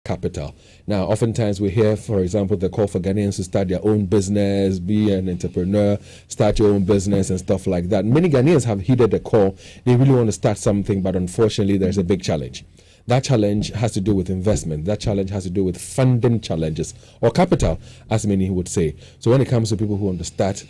capital. Now, oftentimes we hear, for example, the call for Ghanaians to start their own business, be an entrepreneur, start your own business and stuff like that. Many Ghanaians have heeded the call. They really want to start something, but unfortunately, there's a big challenge. That challenge has to do with investment. That challenge has to do with funding challenges, or capital, as many would say. So when it comes to people who want to start,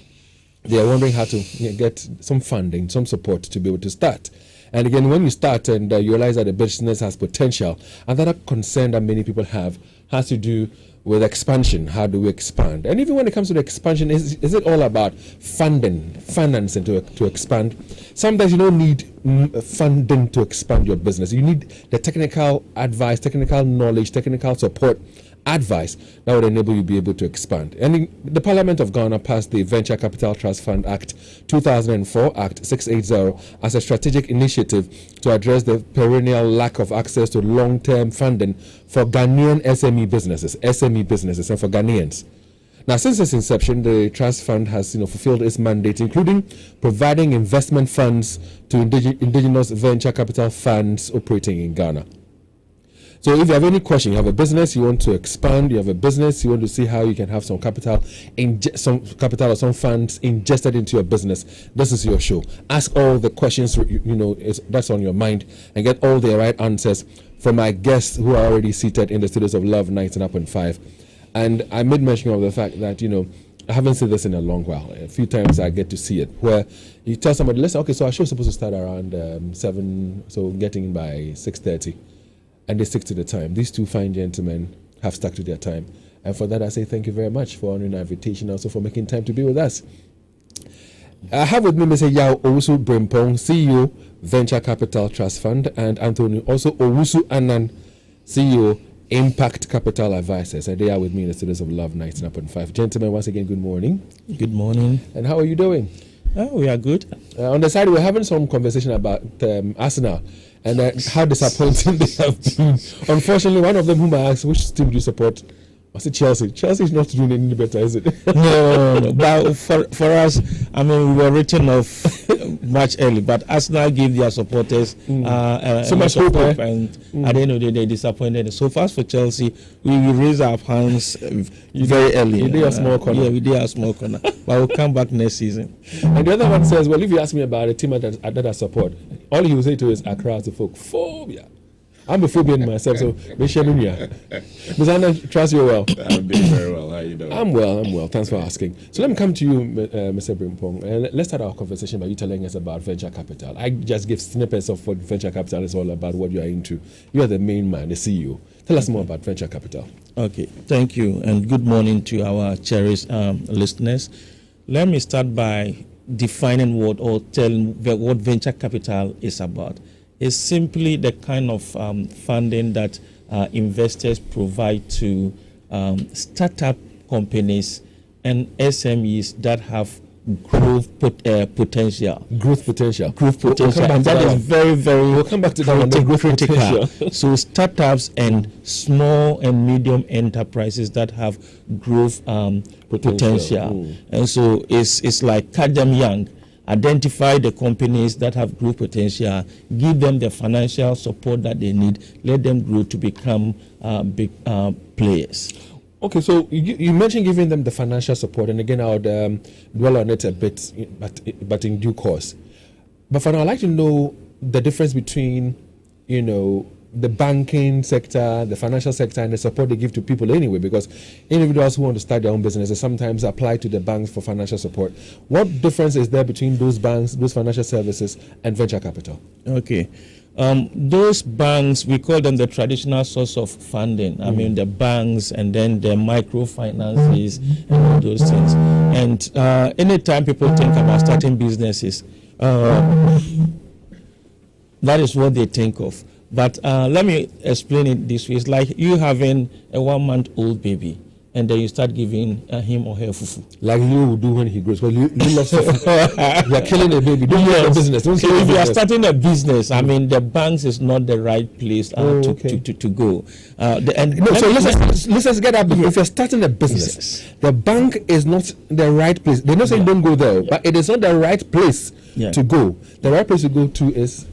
they are wondering how to get some funding, some support to be able to start. And again, when you start and you realize that the business has potential, another concern that many people have has to do with expansion. How do we expand? And even when it comes to the expansion, is it all about financing to expand? Sometimes you don't need funding to expand your business. You need the technical advice, technical knowledge, technical support, advice that would enable you to be able to expand. And the Parliament of Ghana passed the Venture Capital Trust Fund Act 2004, Act 680, as a strategic initiative to address the perennial lack of access to long-term funding for Ghanaian SME businesses and for Ghanaians. Now, since its inception, the trust fund has fulfilled its mandate, including providing investment funds to indigenous venture capital funds operating in Ghana. So if you have any question, you have a business, you want to expand, you have a business, you want to see how you can have some capital or some funds ingested into your business, this is your show. Ask all the questions that's on your mind and get all the right answers from my guests who are already seated in the studios of Love 99.5. And I made mention of the fact that, I haven't seen this in a long while. A few times I get to see it, where you tell somebody, listen, okay, so our show's supposed to start around 7, so getting in by 6:30. And they stick to the time. These two fine gentlemen have stuck to their time. And for that, I say thank you very much for honoring our invitation, also for making time to be with us. I have with me Mr. Owusu-Brempong, CEO, Venture Capital Trust Fund, and Anthony, also Owusu-Anan, CEO, Impact Capital Advisors. And they are with me in the studios of Love 99.5. Gentlemen, once again, good morning. Good morning. And how are you doing? Oh, we are good. On the side, we're having some conversation about Arsenal and how disappointing they have been. Unfortunately, one of them whom I asked, which team do you support? I said Chelsea. Chelsea is not doing any better, is it? No. But for us, we were written off much early. But Arsenal gave their supporters so much hope, and at the end of the day, they disappointed. So fast for Chelsea, we will raise our hands very early. We did a small corner. Yeah, we did a small corner. But we'll come back next season. And the other one says, well, if you ask me about a team that I support, all he will say to is Accra to folk phobia. I'm a phobian myself, so Mr. Anna, trust you well. I'm doing very well. How are you doing? I'm well. Thanks for asking. So let me come to you, Mr. Brempong, and let's start our conversation by you telling us about venture capital. I just give snippets of what venture capital is all about, what you are into. You are the main man, the CEO. Tell us more about venture capital. Okay, thank you, and good morning to our cherished listeners. Let me start by defining telling what venture capital is about. It's simply the kind of funding that investors provide to startup companies and SMEs that have growth potential. Growth potential. And that is very, very we'll come back to that critical. So startups and small and medium enterprises that have growth potential. And so it's like catch them young. Identify the companies that have growth potential, give them the financial support that they need, let them grow to become big players. Okay, so you mentioned giving them the financial support, and again, I would dwell on it a bit, but in due course. But for now, I'd like to know the difference between, the banking sector, the financial sector, and the support they give to people anyway, because individuals who want to start their own businesses sometimes apply to the banks for financial support. What difference is there between those banks, those financial services, and venture capital? Okay. Those banks, we call them the traditional source of funding. The banks and then the microfinances and all those things. And anytime people think about starting businesses, that is what they think of. But let me explain it this way. It's like you having a 1-month-old baby, and then you start giving him or her fufu. Like you would do when he grows. Well, you love fufu. You are killing a baby. Don't do a business. So if you are starting a business, the banks is not the right place to go. Let's get that. If you're starting a business, the bank is not the right place. They're not saying don't go there, but it is not the right place to go. The right place to go to is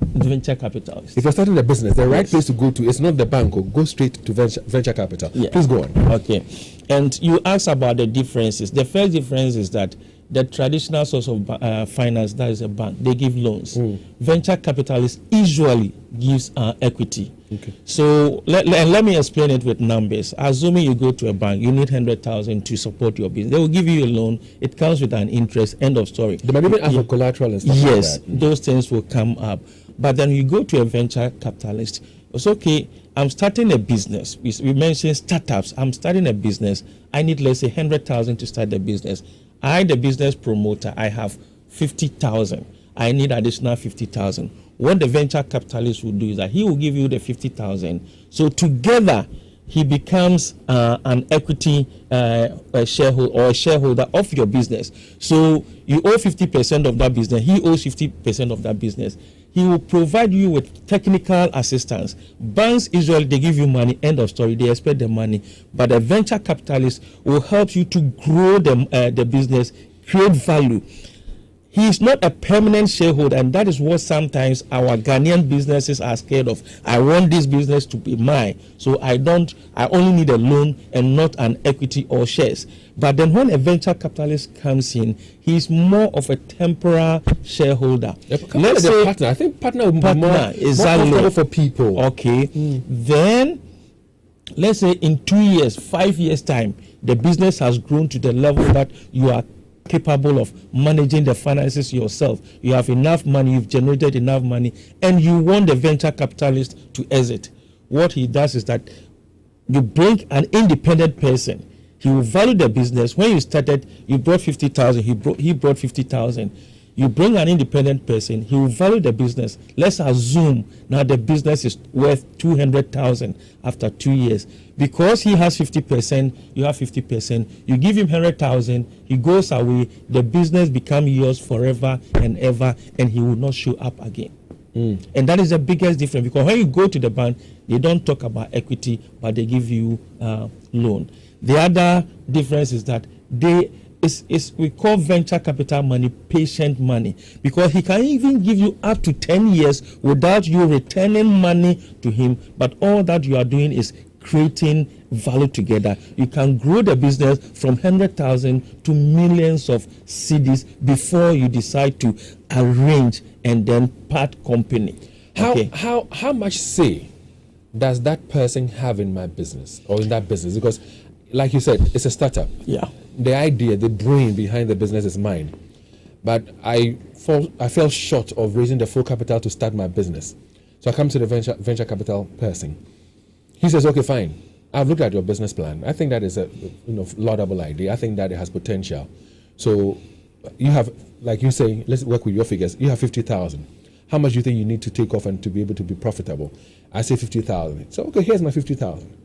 venture capitalists. If you're starting a business, the right place to go to is not the bank, or go straight to venture capital. Yeah. Please go on. Okay. And you asked about the differences. The first difference is that the traditional source of finance, that is a bank, they give loans. Venture capitalists usually gives equity. Okay. So let me explain it with numbers. Assuming you go to a bank, you need 100,000 to support your business. They will give you a loan. It comes with an interest. End of story. They might even ask for collateral and stuff yes, like that. those things will come up. But then you go to a venture capitalist. It's okay. I'm starting a business. We mentioned startups. I'm starting a business. I need, let's say, 100,000 to start the business. I, the business promoter, I have 50,000. I need additional 50,000. What the venture capitalist will do is that he will give you the 50,000. So together, he becomes an equity shareholder or a shareholder of your business. So you owe 50% of that business. He owes 50% of that business. He will provide you with technical assistance. Banks usually, they give you money, end of story. They expect the money. But a venture capitalist will help you to grow the business, create value. He is not a permanent shareholder, and that is what sometimes our Ghanaian businesses are scared of. I want this business to be mine, so I only need a loan and not an equity or shares. But then when a venture capitalist comes in, he's more of a temporary shareholder. Let's say partner. I think partner will be more comfortable for people. Okay. Then let's say in 2 years, 5 years time, the business has grown to the level that you are capable of managing the finances yourself. You have enough money, you've generated enough money, and you want the venture capitalist to exit. What he does is that you bring an independent person. He will value the business. When you started, you brought 50,000, he brought 50,000. You bring an independent person, he will value the business. Let's assume now the business is worth 200,000 after 2 years. Because he has 50%, you have 50%, you give him 100,000, he goes away, the business becomes yours forever and ever, and he will not show up again. And that is the biggest difference, because when you go to the bank, they don't talk about equity, but they give you loan. The other difference is that we call venture capital money patient money, because he can even give you up to 10 years without you returning money to him, but all that you are doing is creating value together. You can grow the business from 100,000 to millions of cedis before you decide to arrange and then part company. How much say does that person have in my business or in that business? Because like you said, it's a startup. Yeah. The idea, the brain behind the business is mine. But I fell short of raising the full capital to start my business. So I come to the venture capital person. He says, okay, fine. I've looked at your business plan. I think that is a laudable idea. I think that it has potential. So you have, like you say, let's work with your figures. You have 50,000. How much do you think you need to take off and to be able to be profitable? I say 50,000. So, okay, here's my 50,000.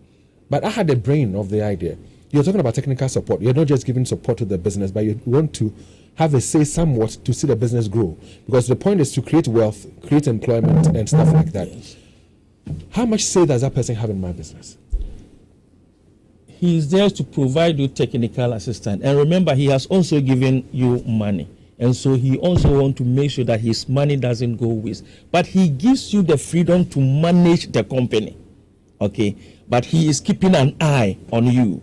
But I had the brain of the idea. You're talking about technical support. You're not just giving support to the business, but you want to have a say somewhat to see the business grow. Because the point is to create wealth, create employment, and stuff like that. Yes. How much say does that person have in my business? He is there to provide you technical assistance. And remember, he has also given you money. And so he also wants to make sure that his money doesn't go waste. But he gives you the freedom to manage the company. Okay? But he is keeping an eye on you.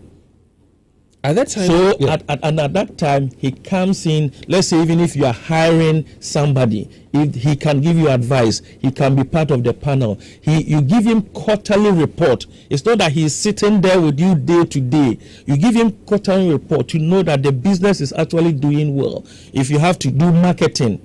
At that time, so yeah. at that time, he comes in. Let's say even if you are hiring somebody, if he can give you advice, he can be part of the panel. You give him quarterly report. It's not that he's sitting there with you day to day. You give him quarterly report to know that the business is actually doing well. If you have to do marketing,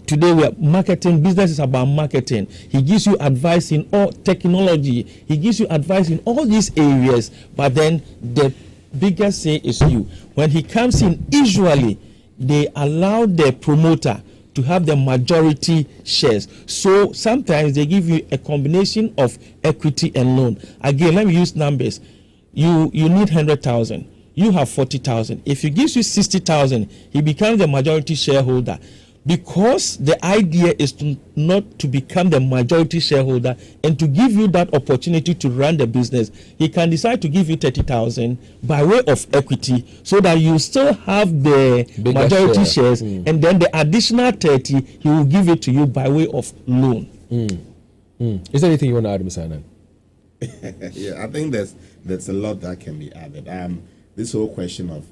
today we are marketing. Business is about marketing. He gives you advice in all technology. He gives you advice in all these areas. But then the biggest say is you. When he comes in, usually they allow the promoter to have the majority shares. So sometimes they give you a combination of equity and loan. Again, let me use numbers. You need 100,000. You have 40,000. If he gives you 60,000, he becomes the majority shareholder. Because the idea is not to become the majority shareholder and to give you that opportunity to run the business, he can decide to give you 30,000 by way of equity so that you still have the majority shares, and then the additional 30, he will give it to you by way of loan. Is there anything you want to add, Mr. Anand? Yeah, I think there's a lot that can be added. This whole question of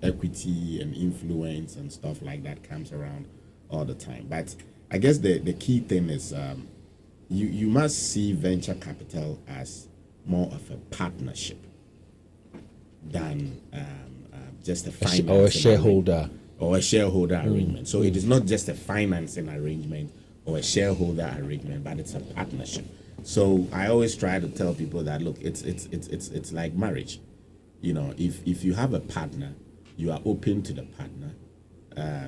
equity and influence and stuff like that comes around all the time. But I guess the key thing is you must see venture capital as more of a partnership than just a finance or a shareholder arrangement. So it is not just a financing arrangement or a shareholder arrangement, but it's a partnership. So I always try to tell people that look, it's like marriage. You know, if you have a partner, you are open to the partner.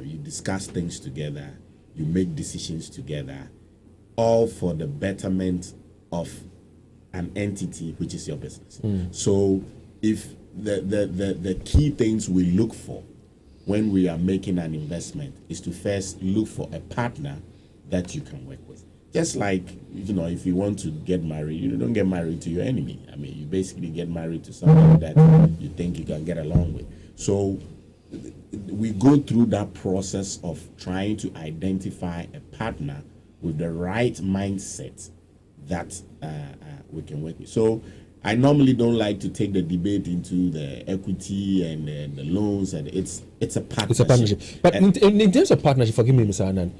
You discuss things together. You make decisions together, all for the betterment of an entity, which is your business. So if the key things we look for when we are making an investment is to first look for a partner that you can work with. Just like, you know, if you want to get married, you don't get married to your enemy. I mean, you basically get married to someone that you think you can get along with. So we go through that process of trying to identify a partner with the right mindset that we can work with. So I normally don't like to take the debate into the equity and the loans, and it's a partnership. It's a partnership. But in terms of partnership, forgive me, Mr. Anand,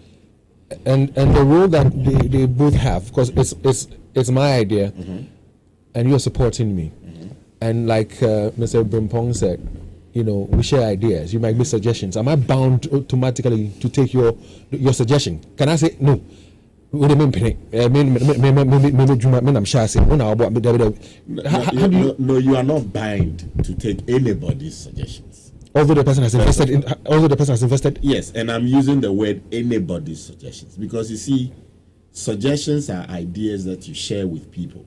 and the role that they both have, because it's my idea, and you're supporting me, and like Mr. Brempong said, you know, we share ideas. You might make suggestions. Am I bound automatically to take your suggestion? Can I say no? No, you are not bound to take anybody's suggestions. Although the person has invested. Yes, and I'm using the word anybody's suggestions because you see, suggestions are ideas that you share with people,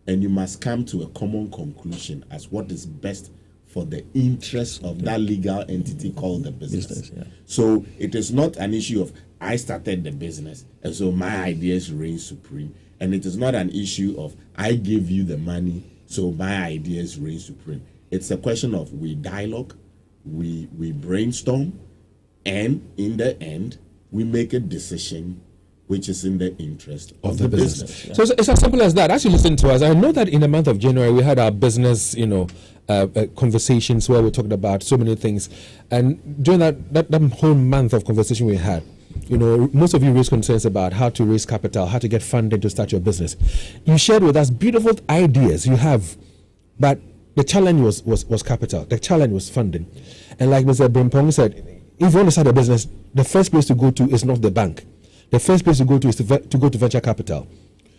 and you must come to a common conclusion as what is best for the interest of that legal entity called the business. So it is not an issue of I started the business and so my ideas reign supreme, and it is not an issue of I give you the money so my ideas reign supreme. It's a question of we dialogue, we brainstorm, and in the end we make a decision which is in the interest of the business. So it's as simple as that. As you listen to us, I know that in the month of January we had our business, conversations where we talked about so many things, and during that whole month of conversation we had, most of you raised concerns about how to raise capital, how to get funding to start your business. You shared with us beautiful ideas you have, but the challenge was capital. The challenge was funding. And like Mr. Brempong said, if you want to start a business, the first place to go to is not the bank. The first place to go to is to go to venture capital.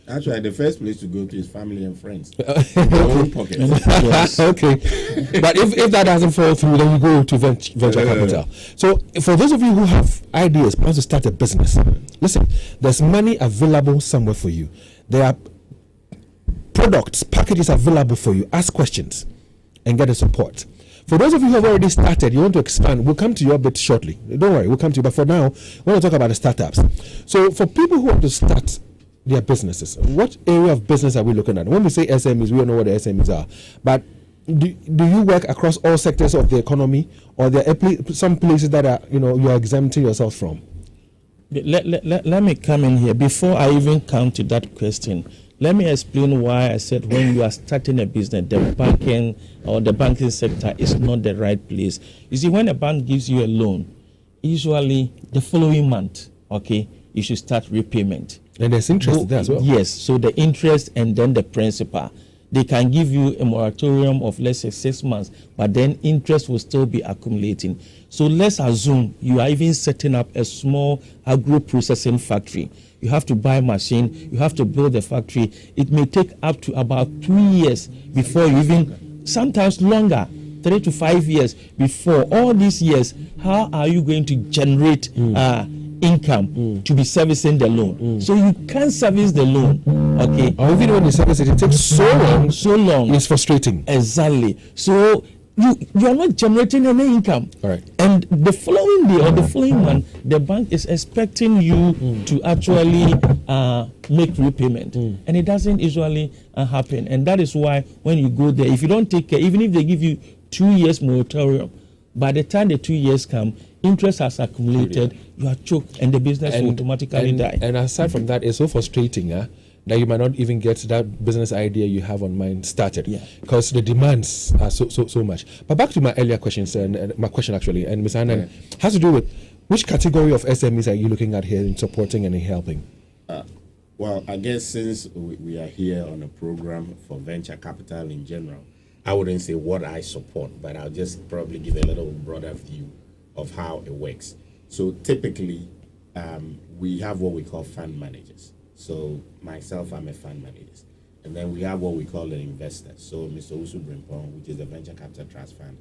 Actually, the first place to go to is family and friends. Your own pocket. Yes. Okay. But if that doesn't fall through, then you go to venture capital. So for those of you who have ideas, plans to start a business, listen, there's money available somewhere for you. There are products, packages available for you. Ask questions and get the support. For those of you who have already started, you want to expand, we'll come to you a bit shortly. Don't worry, we'll come to you. But for now, we want to talk about the startups. So for people who want to start their businesses, what area of business are we looking at? When we say SMEs, we don't know what the SMEs are. But do you work across all sectors of the economy, or there are some places that are, you are exempting yourself from? Let me come in here. Before I even come to that question, let me explain why I said when you are starting a business, the banking sector is not the right place. You see, when a bank gives you a loan, usually the following month, you should start repayment. And there's interest there as well. Yes, so the interest and then the principal. They can give you a moratorium of, let's say, 6 months, but then interest will still be accumulating. So let's assume you are even setting up a small agro-processing factory. You have to buy a machine, you have to build a factory. It may take up to about 2 years before you even, sometimes longer, 3 to 5 years before. All these years, how are you going to generate income to be servicing the loan? So you can't service the loan, or even when you service it, it takes so long. It's frustrating. Exactly. So you are not generating any income. All right. And the following day or the following month, the bank is expecting you to actually make repayment, and it doesn't usually happen. And that is why when you go there, if you don't take care, even if they give you 2 years moratorium, by the time the 2 years come, interest has accumulated, you are choked, and the business will automatically die. And aside from that, it's so frustrating that you might not even get that business idea you have on mind started, because the demands are so much. But back to my earlier questions, and my question actually, and Ms. Annan, has to do with which category of SMEs are you looking at here in supporting and in helping? Well, I guess since we are here on a program for venture capital in general, I wouldn't say what I support, but I'll just probably give a little broader view of how it works. So typically, we have what we call fund managers. So myself, I'm a fund manager. And then we have what we call an investor. So Mr. Owusu-Brempong, which is a venture capital trust fund,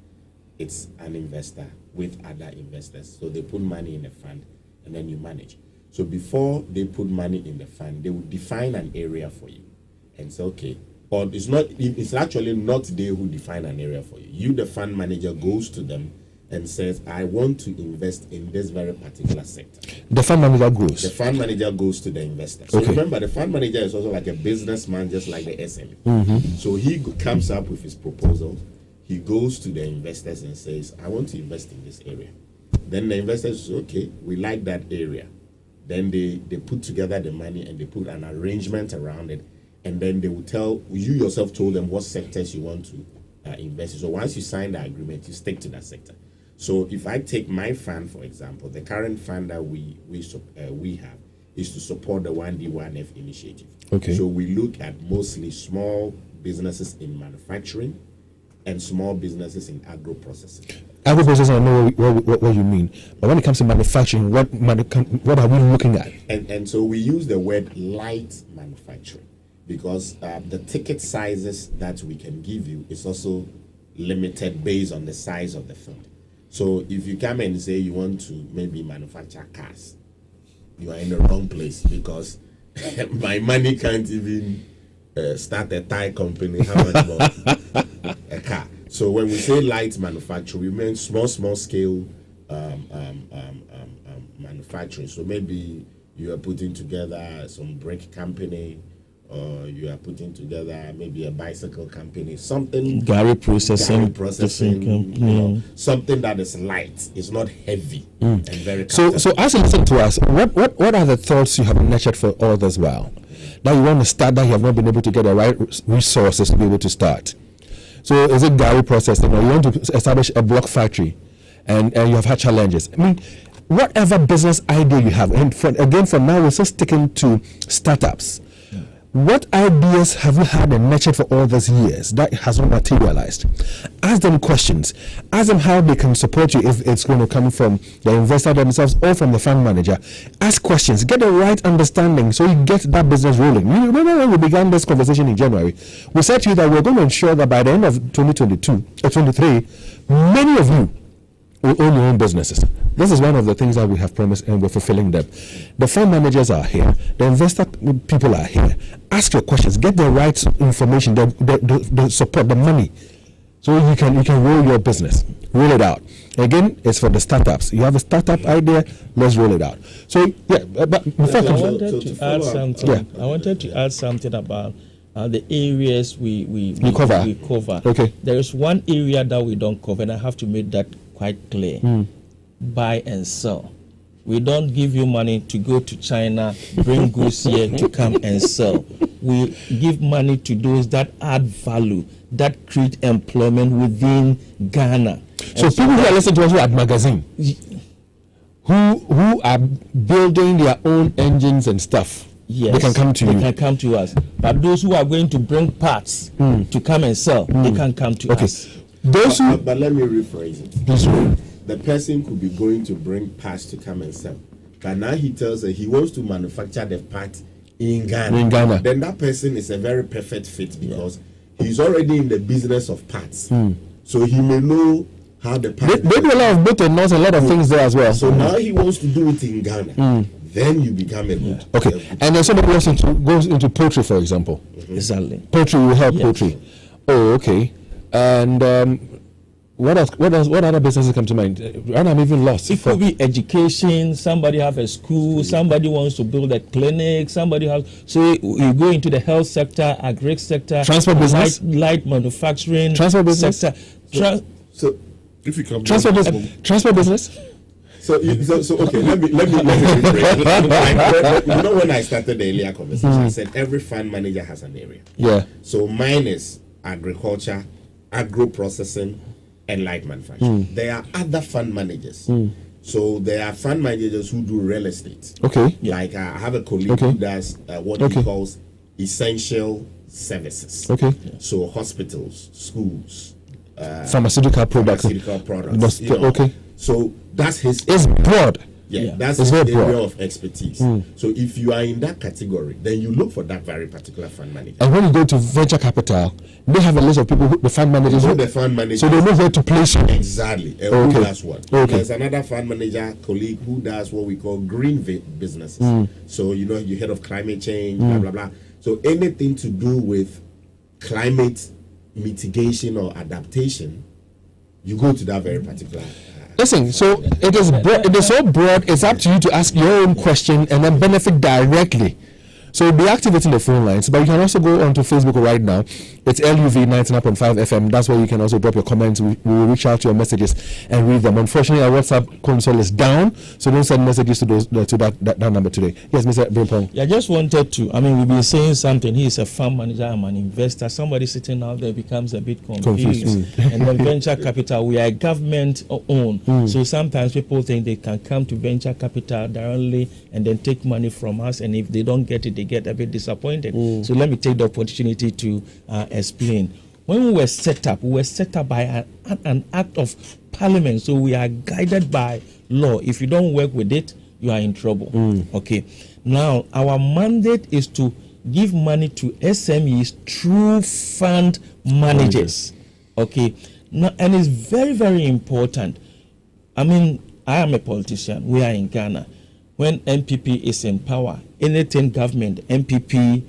it's an investor with other investors. So they put money in a fund and then you manage. So before they put money in the fund, they will define an area for you and say, okay, or it's actually not they who define an area for you. You, the fund manager, goes to them and says, I want to invest in this very particular sector. The fund manager goes? The fund manager goes to the investor. So remember, the fund manager is also like a businessman, just like the SME. So he comes up with his proposal. He goes to the investors and says, I want to invest in this area. Then the investors say, okay, we like that area. Then they put together the money and they put an arrangement around it. And then they will tell, you yourself told them what sectors you want to invest in. So once you sign the agreement, you stick to that sector. So if I take my fund, for example, the current fund that we have is to support the 1D1F initiative. Okay. So we look at mostly small businesses in manufacturing and small businesses in agro-processing. Agro-processing, I know what you mean. But when it comes to manufacturing, what are we looking at? And so we use the word light manufacturing because the ticket sizes that we can give you is also limited based on the size of the fund. So if you come and say you want to maybe manufacture cars, you are in the wrong place because my money can't even start a tire company. How much more a car? So when we say light manufacturing, we mean small scale manufacturing. So maybe you are putting together some brake company, or you are putting together maybe a bicycle company, something Gary processing something that is light, it's not heavy and very so as you listen to us, what are the thoughts you have nurtured for all this while that you want to start that you have not been able to get the right resources to be able to start? So is it Gary processing, or you want to establish a block factory and you have had challenges? I mean, whatever business idea you have, and for now we're still sticking to startups. What ideas have you had and nurtured for all these years that has not materialized? Ask them questions. Ask them how they can support you if it's going to come from the investor themselves or from the fund manager. Ask questions. Get the right understanding so you get that business rolling. You remember when we began this conversation in January, we said to you that we're going to ensure that by the end of 2022 or 23, many of you will own your own businesses. This is one of the things that we have promised, and we're fulfilling them. The fund managers are here. The investor people are here. Ask your questions. Get the right information, the support, the money, so you can roll your business. Roll it out. Again, it's for the startups. You have a startup idea, let's roll it out. So yeah, but before I wanted to add something about the areas we cover. Okay. There is one area that we don't cover, and I have to make that quite clear. Buy and sell. We don't give you money to go to China, bring goods here to come and sell. We give money to those that add value, that create employment within Ghana. So people who are listening to us who are magazine, who are building their own engines and stuff, yes, they can come to you. They can come to us. But those who are going to bring parts to come and sell, they can come to us. Those who, but let me rephrase it. please. The person could be going to bring parts to come and sell, but now he tells her he wants to manufacture the part in Ghana. Then that person is a very perfect fit because he's already in the business of parts. So he may know how the parts. They do a lot of both and not a lot of things there as well. So now he wants to do it in Ghana. Then you become a good. Okay, and then somebody else goes into poultry, for example. Exactly. Poultry will help poultry. Oh, okay. And what else? What other businesses come to mind? And I'm even lost. It could be education. Somebody have a school. Somebody wants to build a clinic. Somebody has. So you go into the health sector, agri sector, transport business, light manufacturing, transport business sector. So if you come transport business. So okay, let me rephrase. You know, when I started the earlier conversation, I said every fund manager has an area. Yeah. So mine is agriculture, agro processing, and light manufacturing. There are other fund managers. So there are fund managers who do real estate. Okay. Like I have a colleague who does what he calls essential services. Okay. So hospitals, schools, pharmaceutical products. Okay. So that's his. It's broad. Yeah, that's his area of expertise. So if you are in that category, then you look for that very particular fund manager. And when you go to venture capital, they have a list of people, the fund managers. So the fund manager. So they know where to place you. Exactly. Who does what? There's another fund manager colleague who does what we call green businesses. So you know, you heard of climate change, blah blah blah. So anything to do with climate mitigation or adaptation, you go to that very particular. Listen, so it is so broad, it's up to you to ask your own question and then benefit directly. So be activating the phone lines, but you can also go onto Facebook right now. It's LUV 99.5 FM. That's where you can also drop your comments. We will reach out to your messages and read them. Unfortunately, our WhatsApp console is down, so don't send messages to that number today. Yes, Mr. Brempong. Yeah, I just wanted to, we've been saying something. He is a fund manager, I'm an investor. Somebody sitting out there becomes a bit confused. And then venture capital, we are government owned. So sometimes people think they can come to venture capital directly and then take money from us, and if they don't get it, they get a bit disappointed. So let me take the opportunity to explain. When we were set up by an act of parliament, so we are guided by law. If you don't work with it, you are in trouble. Okay. Now, our mandate is to give money to SMEs through fund managers. Okay. Now, and it's very, very important. I am a politician. We are in Ghana. When MPP is in power, anything government, MPP,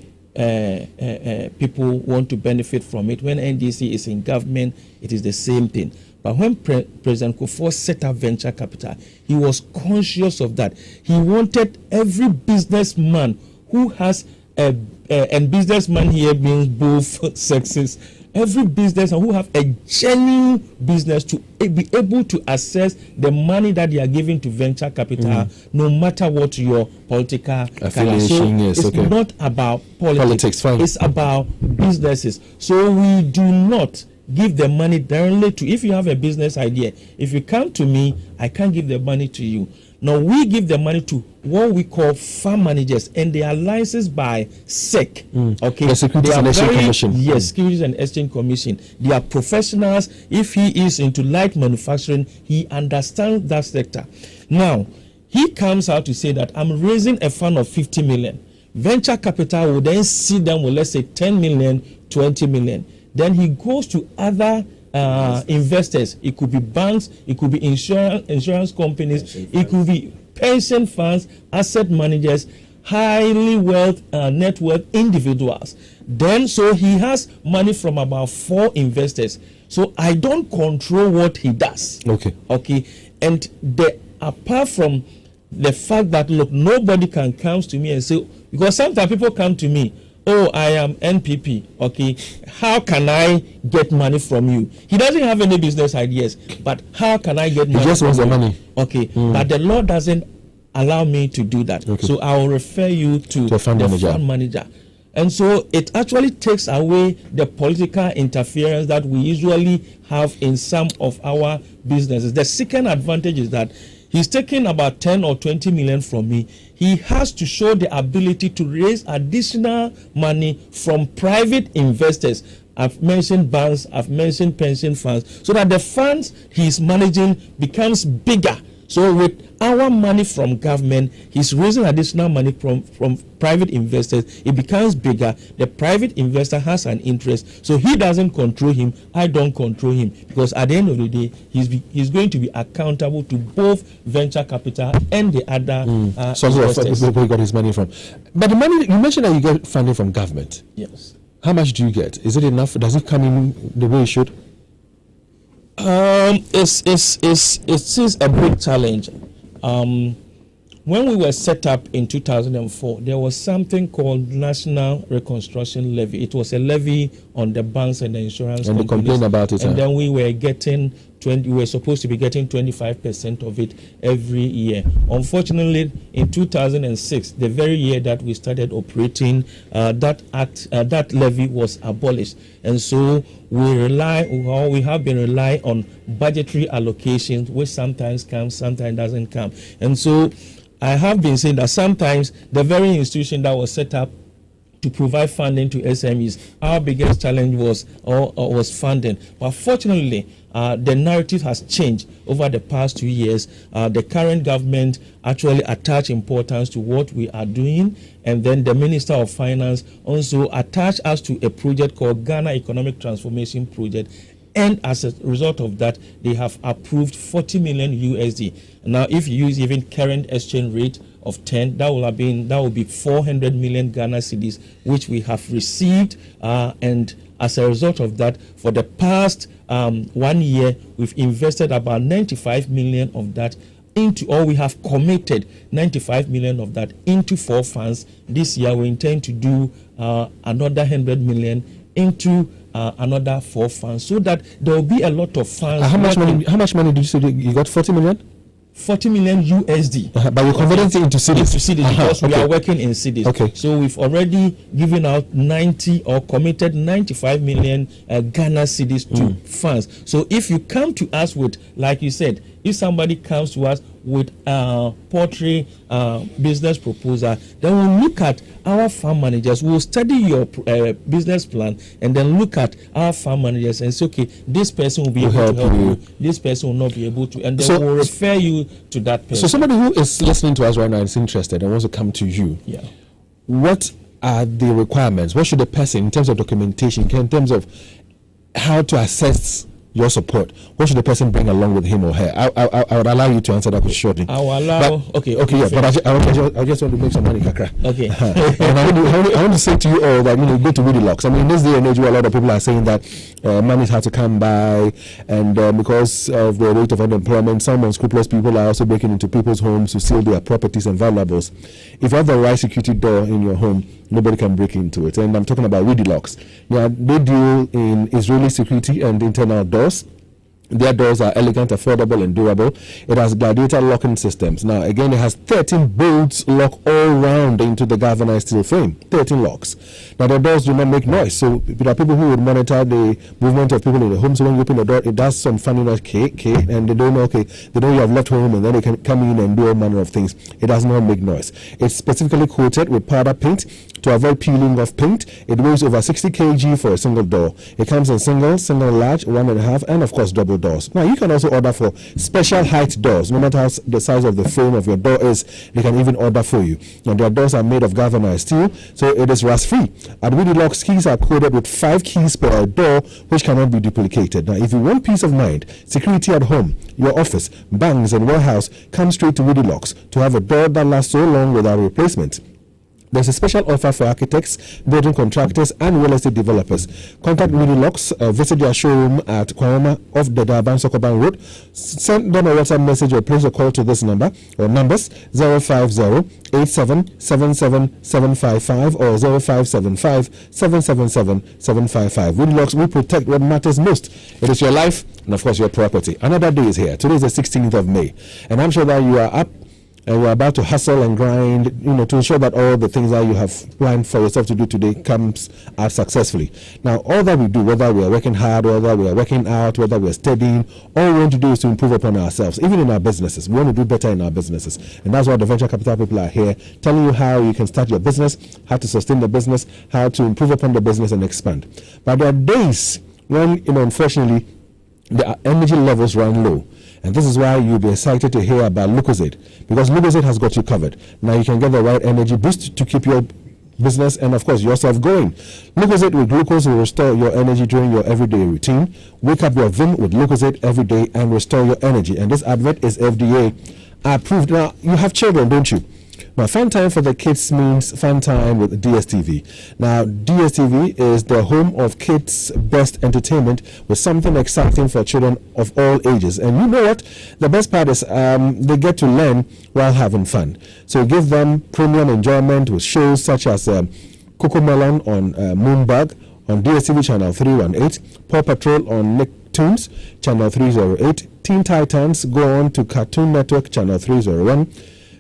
people want to benefit from it. When NDC is in government, it is the same thing. But when President Kufuor set up venture capital, he was conscious of that. He wanted every businessman who has and businessman here means both sexes, every businessman who have a genuine business to be able to access the money that they are giving to venture capital, no matter what your political affiliation is. It's not about politics. Fine. It's about businesses. So we do not give the money directly to, if you have a business idea, if you come to me, I can't give the money to you. Now we give the money to what we call fund managers, and they are licensed by SEC. Okay, the Securities and Exchange Commission. Yes, Securities and Exchange Commission. They are professionals. If he is into light manufacturing, he understands that sector. Now he comes out to say that I'm raising a fund of 50 million. Venture capital will then see them with, let's say, 10 million, 20 million. Then he goes to other investors. It could be banks, it could be insurance companies, it could be pension funds, asset managers, highly net worth individuals. Then so he has money from about 4 investors. So I don't control what he does. Okay. And apart from the fact that, look, nobody can come to me and say, because sometimes people come to me, oh, I am NPP, okay, how can I get money from you? He doesn't have any business ideas, but how can I get money? He just wants the money. Okay, but the law doesn't allow me to do that. So I will refer you to the fund manager. And so it actually takes away the political interference that we usually have in some of our businesses. The second advantage is that he's taking about 10 or 20 million from me. He has to show the ability to raise additional money from private investors. I've mentioned banks, I've mentioned pension funds, so that the funds he's managing becomes bigger. So with our money from government, he's raising additional money from private investors. It becomes bigger. The private investor has an interest. So he doesn't control him. I don't control him. Because at the end of the day, he's going to be accountable to both venture capital and the other investors. Where he got his money from. But the money, you mentioned that you get funding from government. Yes. How much do you get? Is it enough? Does it come in the way it should? It's a big challenge. When we were set up in 2004, there was something called National Reconstruction Levy. It was a levy on the banks and the insurance companies. And they complained about it. And then we were getting we were supposed to be getting 25% of it every year. Unfortunately, in 2006, the very year that we started operating, that levy was abolished. And so we have been relying on budgetary allocations, which sometimes comes, sometimes doesn't come. And so I have been saying that sometimes the very institution that was set up to provide funding to SMEs, our biggest challenge was funding. But fortunately, the narrative has changed over the past 2 years. The current government actually attached importance to what we are doing, and then the Minister of Finance also attached us to a project called Ghana Economic Transformation Project. And as a result of that, they have approved 40 million USD. Now, if you use even current exchange rate of 10, that will be 400 million Ghana cedis, which we have received. And as a result of that, for the past 1 year, we've invested about 95 million of that we have committed 95 million of that into 4 funds. This year, we intend to do another 100 million into another 4 funds, so that there will be a lot of funds. How much money did you say you got? 40 million? 40 million USD. But you're converting it into cedis. Into cedis, because we are working in cedis. Okay. So we've already given out 90 or committed 95 million Ghana cedis to funds. So if you come to us with, like you said, if somebody comes to us with a poultry business proposal, then we'll look at our farm managers. We'll study your business plan and then look at our farm managers and say, okay, this person will be able to help you, this person will not be able to, and then we'll refer you to that person. So somebody who is listening to us right now and is interested and wants to come to you, what are the requirements? What should the person, in terms of documentation, in terms of how to assess your support, what should the person bring along with him or her? I would allow you to answer that question shortly. I will allow. But I just want to make some money, kakra. Okay. And I want to say to you all that go to Woodylocks. I mean, in this day and age, where a lot of people are saying that money is hard to come by, and because of the rate of unemployment, some unscrupulous people are also breaking into people's homes to steal their properties and valuables. If you have the right security door in your home, nobody can break into it. And I'm talking about Woodylocks. They deal in Israeli security and internal doors. Their doors are elegant, affordable, and durable. It has gladiator locking systems. Now, again, it has 13 bolts lock all round into the galvanized steel frame. 13 locks. Now, the doors do not make noise. So, there are people who would monitor the movement of people in the home. So, when you open the door, it does some funny noise, and they don't know, they know you have left home, and then they can come in and do all manner of things. It does not make noise. It's specifically coated with powder paint to avoid peeling of paint. It weighs over 60 kg for a single door. It comes in single large, 1.5, and of course double doors. Now you can also order for special height doors. No matter how the size of the frame of your door is, they can even order for you. And their doors are made of galvanized steel, so it is rust free. At Woodylocks, keys are coded with 5 keys per door, which cannot be duplicated. Now if you want peace of mind, security at home, your office, banks and warehouse, come straight to Woodylocks to have a door that lasts so long without replacement. There's a special offer for architects, building contractors, and real estate developers. Contact Woodylocks, visit their showroom at Kwama off the Durban-Sokoban Road. Send them a WhatsApp message or place a call to this number or numbers 050-8777-755 or 0575-777-755. Woodylocks will protect what matters most. It is your life and, of course, your property. Another day is here. Today is the 16th of May, and I'm sure that you are up and we're about to hustle and grind, to ensure that all the things that you have planned for yourself to do today comes out successfully. Now, all that we do, whether we are working hard, whether we are working out, whether we are studying, all we want to do is to improve upon ourselves, even in our businesses. We want to do better in our businesses. And that's why the venture capital people are here, telling you how you can start your business, how to sustain the business, how to improve upon the business and expand. But there are days when, unfortunately, the energy levels run low. And this is why you'll be excited to hear about Lucozade, because Lucozade has got you covered. Now you can get the right energy boost to keep your business and, of course, yourself going. Lucozade with glucose will restore your energy during your everyday routine. Wake up your vim with Lucozade every day and restore your energy. And this advert is FDA approved. Now, you have children, don't you? Now, fun time for the kids means fun time with DSTV. Now, DSTV is the home of kids' best entertainment with something exciting for children of all ages. And you know what? The best part is they get to learn while having fun. So give them premium enjoyment with shows such as Cocomelon on Moonbug on DSTV channel 318, Paw Patrol on Nick Cartoons, channel 308. Teen Titans go on to Cartoon Network, channel 301.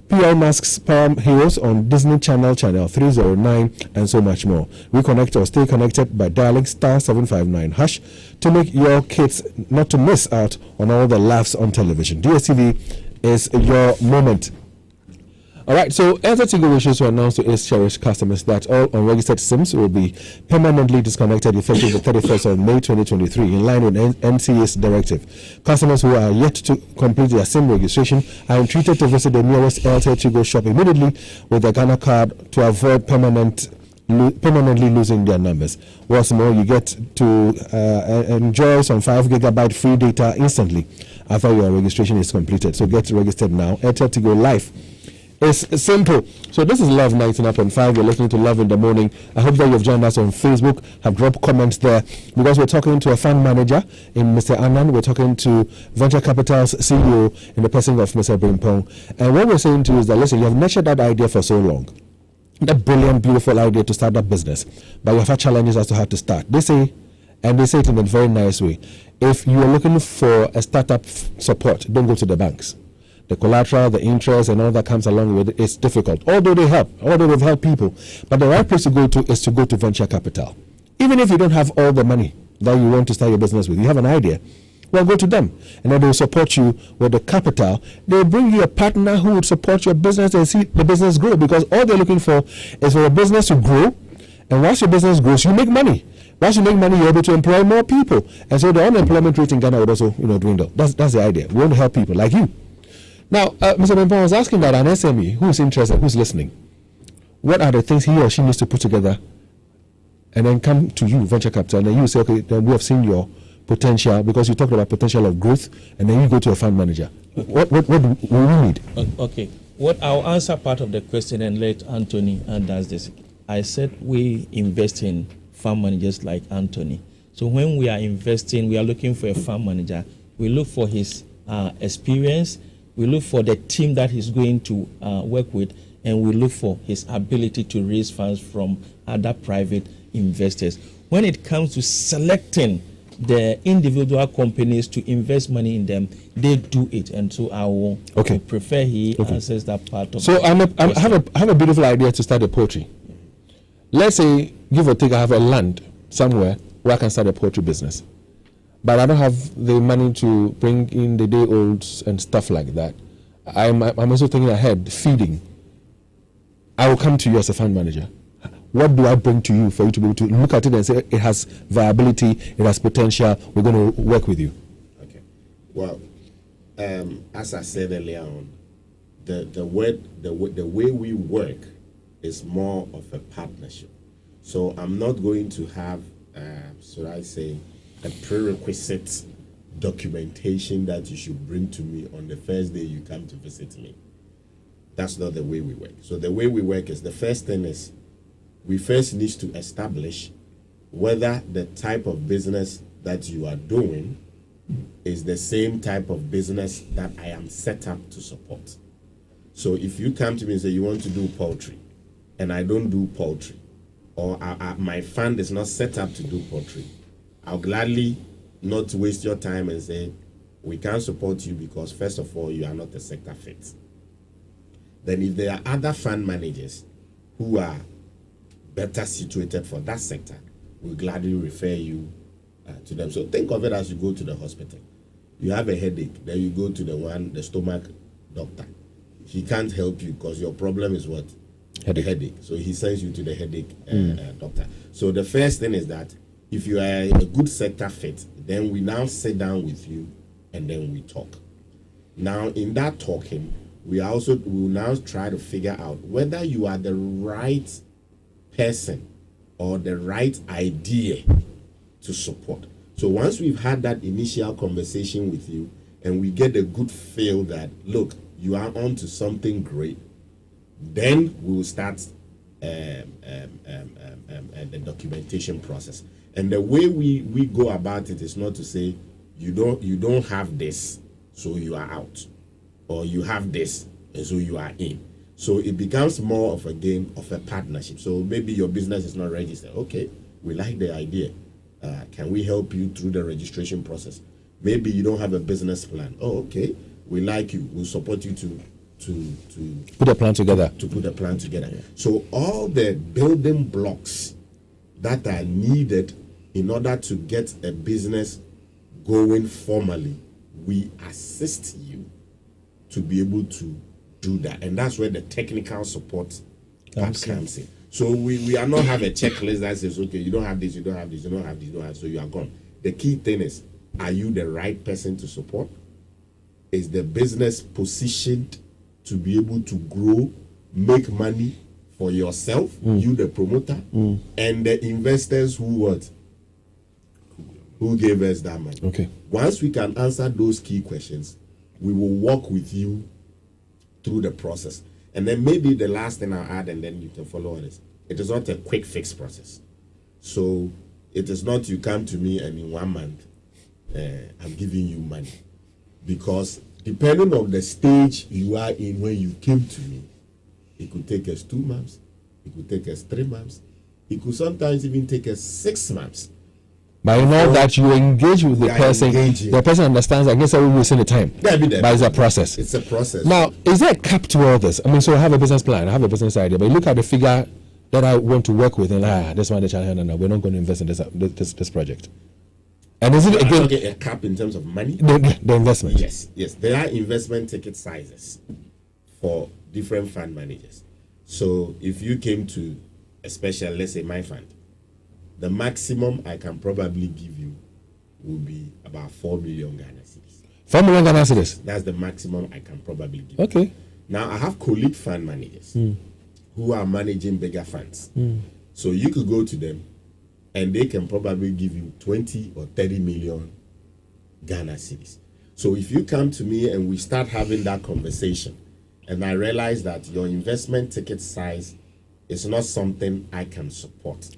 PL Masks Power Heroes on Disney Channel, channel 309, and so much more. Reconnect or stay connected by dialing *759# to make your kids not to miss out on all the laughs on television. DSTV is your moment. All right, so Airtel Tigo wishes to announce to its cherished customers that all unregistered SIMs will be permanently disconnected effective the 31st of May 2023 in line with NCA's directive. Customers who are yet to complete their SIM registration are entreated to visit the nearest Airtel Tigo shop immediately with a Ghana card to avoid permanently losing their numbers. What's more, you get to enjoy some 5 GB free data instantly after your registration is completed. So get registered now. Airtel Tigo Life. It's simple. So this is Love 99.5. You're listening to Love in the Morning. I hope that you've joined us on Facebook. Have dropped comments there because we're talking to a fund manager in Mr. Anand. We're talking to Venture Capital's CEO in the person of Mr. Brempong. And what we're saying to you is that, listen, you have nurtured that idea for so long. That brilliant, beautiful idea to start that business. But you have had challenges as to how to start. They say it in a very nice way. If you are looking for a startup support, don't go to the banks. The collateral, the interest, and all that comes along with it, it's difficult. Although they've helped people. But the right place to go to is to go to venture capital. Even if you don't have all the money that you want to start your business with, you have an idea, well, go to them. And then they'll support you with the capital. They'll bring you a partner who would support your business and see the business grow, because all they're looking for is for a business to grow. And once your business grows, you make money. Once you make money, you're able to employ more people. And so the unemployment rate in Ghana would also, dwindle. That's the idea. We want to help people like you. Now, Mr. Brempong was asking that an SME who's interested, who's listening, what are the things he or she needs to put together and then come to you, venture capital, and then you say, okay, then we have seen your potential, because you talked about potential of growth, and then you go to a fund manager. What do we need? Okay. I'll answer part of the question and let Anthony does this. I said we invest in fund managers like Anthony. So when we are investing, we are looking for a fund manager. We look for his experience. We look for the team that he's going to work with, and we look for his ability to raise funds from other private investors. When it comes to selecting the individual companies to invest money in them, they do it, and so I will prefer he answers that part of. So I have a beautiful idea to start a poultry. Let's say, give or take, I have a land somewhere where I can start a poultry business. But I don't have the money to bring in the day olds and stuff like that. I'm also thinking ahead, feeding. I will come to you as a fund manager. What do I bring to you for you to be able to look at it and say it has viability, it has potential, we're going to work with you? Okay. Well, as I said earlier on, the way we work is more of a partnership. So I'm not going to have, should I say, a prerequisite documentation that you should bring to me on the first day you come to visit me. That's not the way we work. So the way we work is, the first thing is, we first need to establish whether the type of business that you are doing is the same type of business that I am set up to support. So if you come to me and say you want to do poultry, and I don't do poultry, or my fund is not set up to do poultry, I'll gladly not waste your time and say, we can't support you because, first of all, you are not a sector fit. Then if there are other fund managers who are better situated for that sector, we'll gladly refer you to them. So think of it as you go to the hospital. You have a headache, then you go to the stomach doctor. He can't help you because your problem is what? Headache. So he sends you to the headache doctor. So the first thing is that if you are a good sector fit, then we now sit down with you and then we talk. Now, in that talking, we will now try to figure out whether you are the right person or the right idea to support. So once we've had that initial conversation with you and we get a good feel that, look, you are on to something great, then we will start the documentation process. And the way we go about it is not to say you don't have this, so you are out, or you have this, and so you are in. So it becomes more of a game of a partnership. So maybe your business is not registered. Okay, we like the idea. Can we help you through the registration process? Maybe you don't have a business plan. Oh, okay, we like you. We'll support you to put a plan together. So all the building blocks that are needed in order to get a business going formally, we assist you to be able to do that. And that's where the technical support comes in. So we are not have a checklist that says, okay, you don't have this, you don't have this, you don't have this, you don't have, so you are gone. The key thing is, are you the right person to support? Is the business positioned to be able to grow, make money for yourself, you the promoter, and the investors who gave us that money? Okay. Once we can answer those key questions, we will walk with you through the process. And then maybe the last thing I'll add, and then you can follow on this. It is not a quick fix process. So it is not you come to me and in 1 month, I'm giving you money. Because depending on the stage you are in when you came to me, it could take us 2 months, it could take us 3 months, it could sometimes even take us 6 months. But in all that, you engage with the person. The person understands that yes, I will waste any time. But it's a process. It's a process. Now, is there a cap to all this? I mean, so I have a business plan, I have a business idea, but you look at the figure that I want to work with, and this one, no, we're not going to invest in this project. And is it again a cap in terms of money? The investment. Yes. There are investment ticket sizes for different fund managers. So if you came to a special, let's say my fund, the maximum I can probably give you will be about 4 million Ghana cedis. 4 million Ghana cedis? That's the maximum I can probably give. Okay. Now, I have colleague fund managers who are managing bigger funds. So you could go to them and they can probably give you 20 or 30 million Ghana cedis. So if you come to me and we start having that conversation, and I realize that your investment ticket size is not something I can support,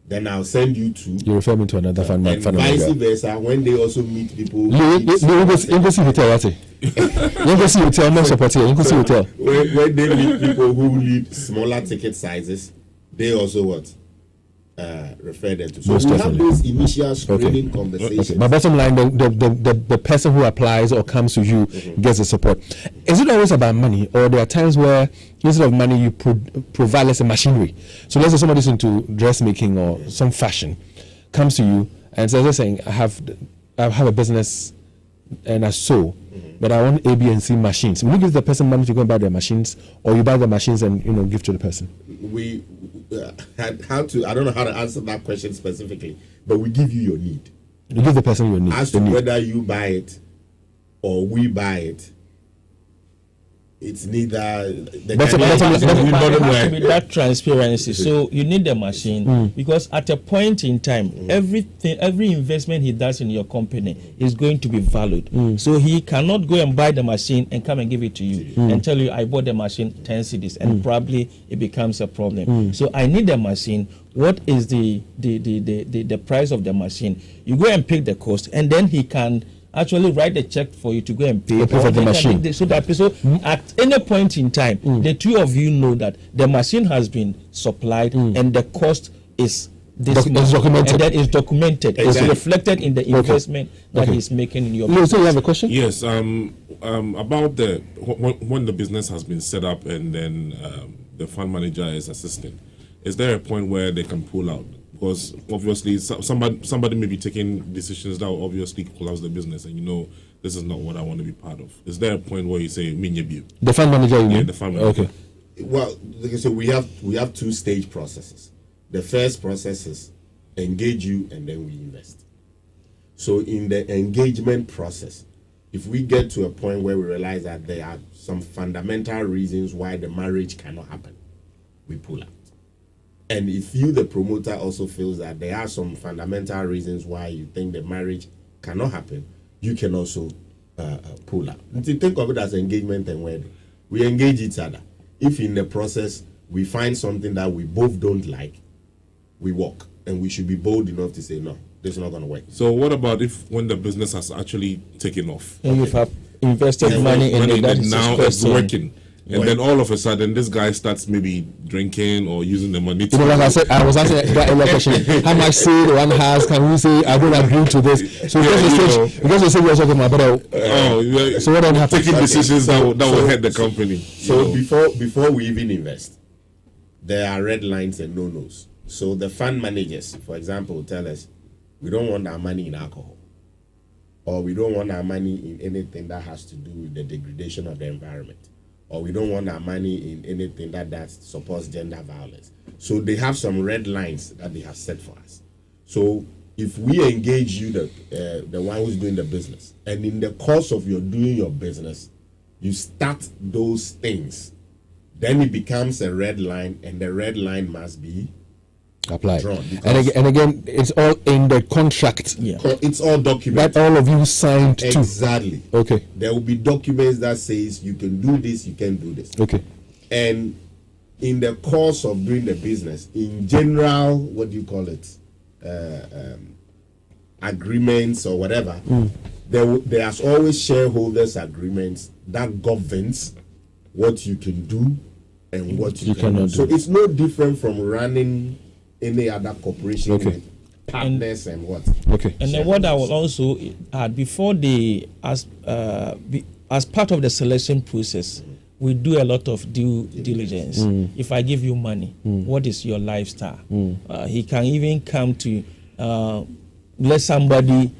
then I'll send you to. You refer me to another fund manager. And vice versa, when they also meet people. You go see hotel, what? You go see hotel, not support here. You go see hotel. When they meet people who need smaller ticket sizes, they also what? Refer them to. So most we definitely have those initial screening conversations. Okay. But bottom line, the person who applies or comes to you gets the support. Is it always about money, or there are times where instead of money you provide, let's say, machinery? So let's say somebody's into dressmaking or some fashion, comes to you and says, "Let's say I have a business and I sew, but I want A, B, and C machines." Will you give the person money to go and buy their machines, or you buy the machines and give to the person? We I don't know how to answer that question specifically, but we give you your need. You give the person your need. As to whether you buy it or we buy it, it's neither the has to be that transparency. So you need the machine because at a point in time, every investment he does in your company is going to be valued. So he cannot go and buy the machine and come and give it to you and tell you, I bought the machine 10 cedis, and probably it becomes a problem. So I need the machine. What is the price of the machine? You go and pick the cost, and then he can actually write the check for you to go and pay for the machine. So at any point in time, the two of you know that the machine has been supplied and the cost is documented. And that is documented. Exactly. It's reflected in the investment that he's making in your business. So you have a question? Yes. About when the business has been set up and then the fund manager is assisting, is there a point where they can pull out? Because obviously somebody may be taking decisions that will obviously collapse the business, and this is not what I want to be part of. Is there a point where you say the fund manager? Yeah, the fund manager. Okay. Well, so we have 2-stage processes. The first process is engage you, and then we invest. So in the engagement process, if we get to a point where we realize that there are some fundamental reasons why the marriage cannot happen, we pull out. And if you, the promoter, also feels that there are some fundamental reasons why you think the marriage cannot happen, you can also pull out. To think of it as engagement and wedding. We engage each other. If in the process we find something that we both don't like, we walk. And we should be bold enough to say, no, this is not going to work. So what about when the business has actually taken off? And you have invested money in it, now it's working. and then all of a sudden this guy starts maybe drinking or using the money to, like I said, I was asking that earlier question, how much say one has, can we say I don't agree to this? So because you say you're talking about so what then taking decisions that will hurt the company. So before we even invest, there are red lines and no-nos. So the fund managers, for example, tell us we don't want our money in alcohol, or we don't want our money in anything that has to do with the degradation of the environment, or we don't want our money in anything that supports gender violence. So they have some red lines that they have set for us. So if we engage you, the one who's doing the business, and in the course of your doing your business, you start those things, then it becomes a red line, and the red line must be applied. And again, it's all in the contract. Yeah. It's all documented. That all of you signed to. Exactly. Okay. There will be documents that says you can do this, you can do this. Okay. And in the course of doing the business, in general, what do you call it? Agreements or whatever. There's always shareholders agreements that governs what you can do and what you cannot do. So it's no different from running any other corporation with partners and what. Okay. And then what I will also add, before they, as part of the selection process, we do a lot of due diligence. If I give you money, what is your lifestyle? He can even come to let somebody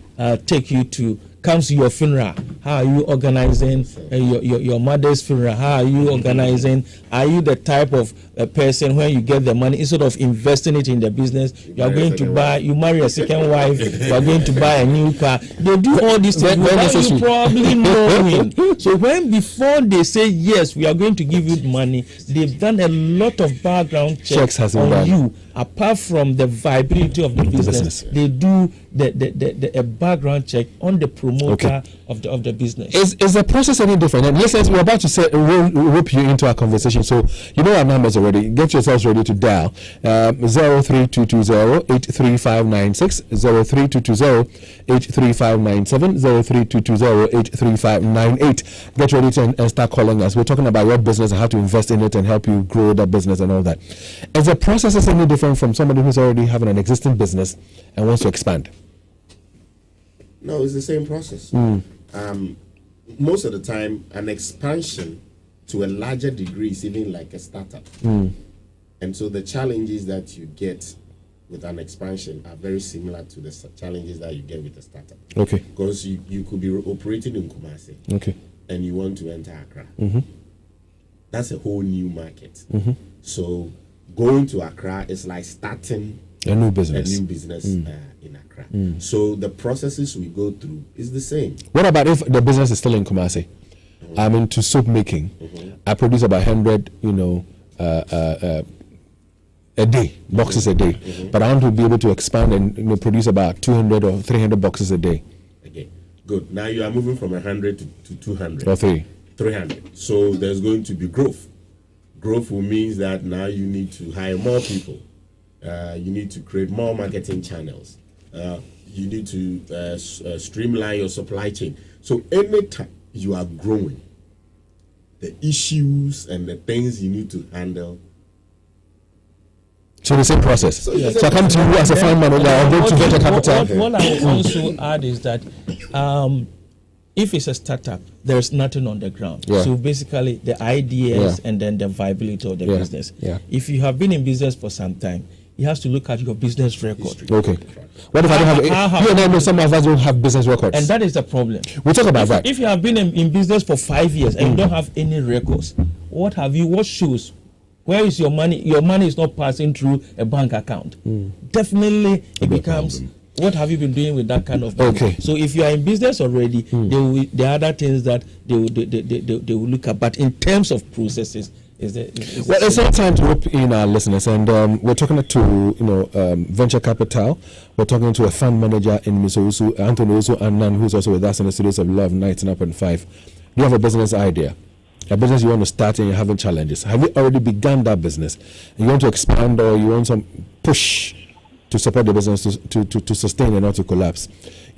take you to comes to your funeral. How are you organizing your mother's funeral? How are you organizing? Are you the type of person when you get the money, instead of investing it in the business, you are going to buy, you marry a second wife, you are going to buy a new car. They do all these things without you probably knowing. So when before they say yes, we are going to give you money, they've done a lot of background checks on you. Apart from the viability of the business, they do the background check on the promoter of the business. Is the process any different? And listeners, we're about to rope you into our conversation, so you know our numbers already. Get yourselves ready to dial 03220 83596, 03220 83597, 03220 83598. Get ready to start calling us. We're talking about your business and how to invest in it and help you grow that business and all that. Is the process any different from somebody who's already having an existing business and wants to expand? No, it's the same process. Most of the time, an expansion to a larger degree is even like a startup. And so the challenges that you get with an expansion are very similar to the challenges that you get with a startup. Okay. Because you could be operating in Kumasi. Okay. And you want to enter Accra. That's a whole new market. So going to Accra is like starting a new business in Accra. So the processes we go through is the same. What about if the business is still in Kumasi? I'm into soap making. I produce about 100, a day, boxes a day. But I want to be able to expand and produce about 200 or 300 boxes a day. Okay, good. Now you are moving from 100 to 200. Or 300. So there's going to be growth. Growth will mean that now you need to hire more people. You need to create more marketing channels. You need to streamline your supply chain. So anytime you are growing, the issues and the things you need to handle. So the same process. So I come to you as a fund manager, I'm going to get a capital. What I will also add is that if it's a startup, there's nothing on the ground. So basically the ideas and then the viability of the business. If you have been in business for some time, you have to look at your business record. Okay. What if I don't have? You and I know some of us don't have business records, and that is the problem. We'll talk about that. If you have been in business for 5 years and you don't have any records, what have you? What shows? Where is your money? Your money is not passing through a bank account. Definitely, it becomes. What have you been doing with that kind of money? Okay. So if you are in business already, there are other things that they will look at. But in terms of processes, it's not time to rope in our listeners, and we're talking to venture capital. We're talking to a fund manager in Owusu, Anthony Owusu Annan, who's also with us in the studios of Love 99.5. You have a business idea, a business you want to start, and you're having challenges. Have you already begun that business? You want to expand, or you want some push to support the business to sustain and not to collapse?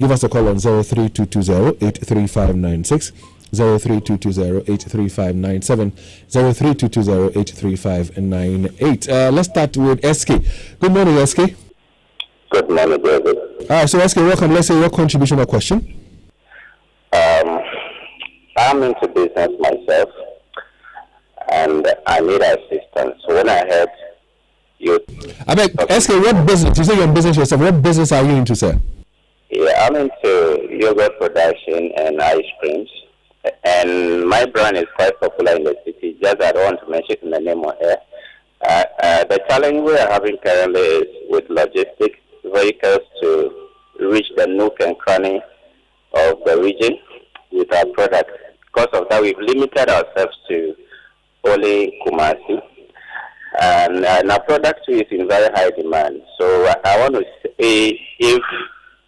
Give us a call on 03220 83596, 03220-83597, 03220-83598. Let's start with SK. Good morning, SK. Good morning, David. So SK, welcome. Let's say your contribution or question. I'm into business myself, and I need assistance. So when I heard you... I mean, SK, what business? You say you're in business yourself. What business are you into, sir? Yeah, I'm into yogurt production and ice creams. And my brand is quite popular in the city, just I don't want to mention the name on air. The challenge we are having currently is with logistic vehicles to reach the nook and cranny of the region with our product. Because of that, we've limited ourselves to only Kumasi. And our product is in very high demand. So I want to see if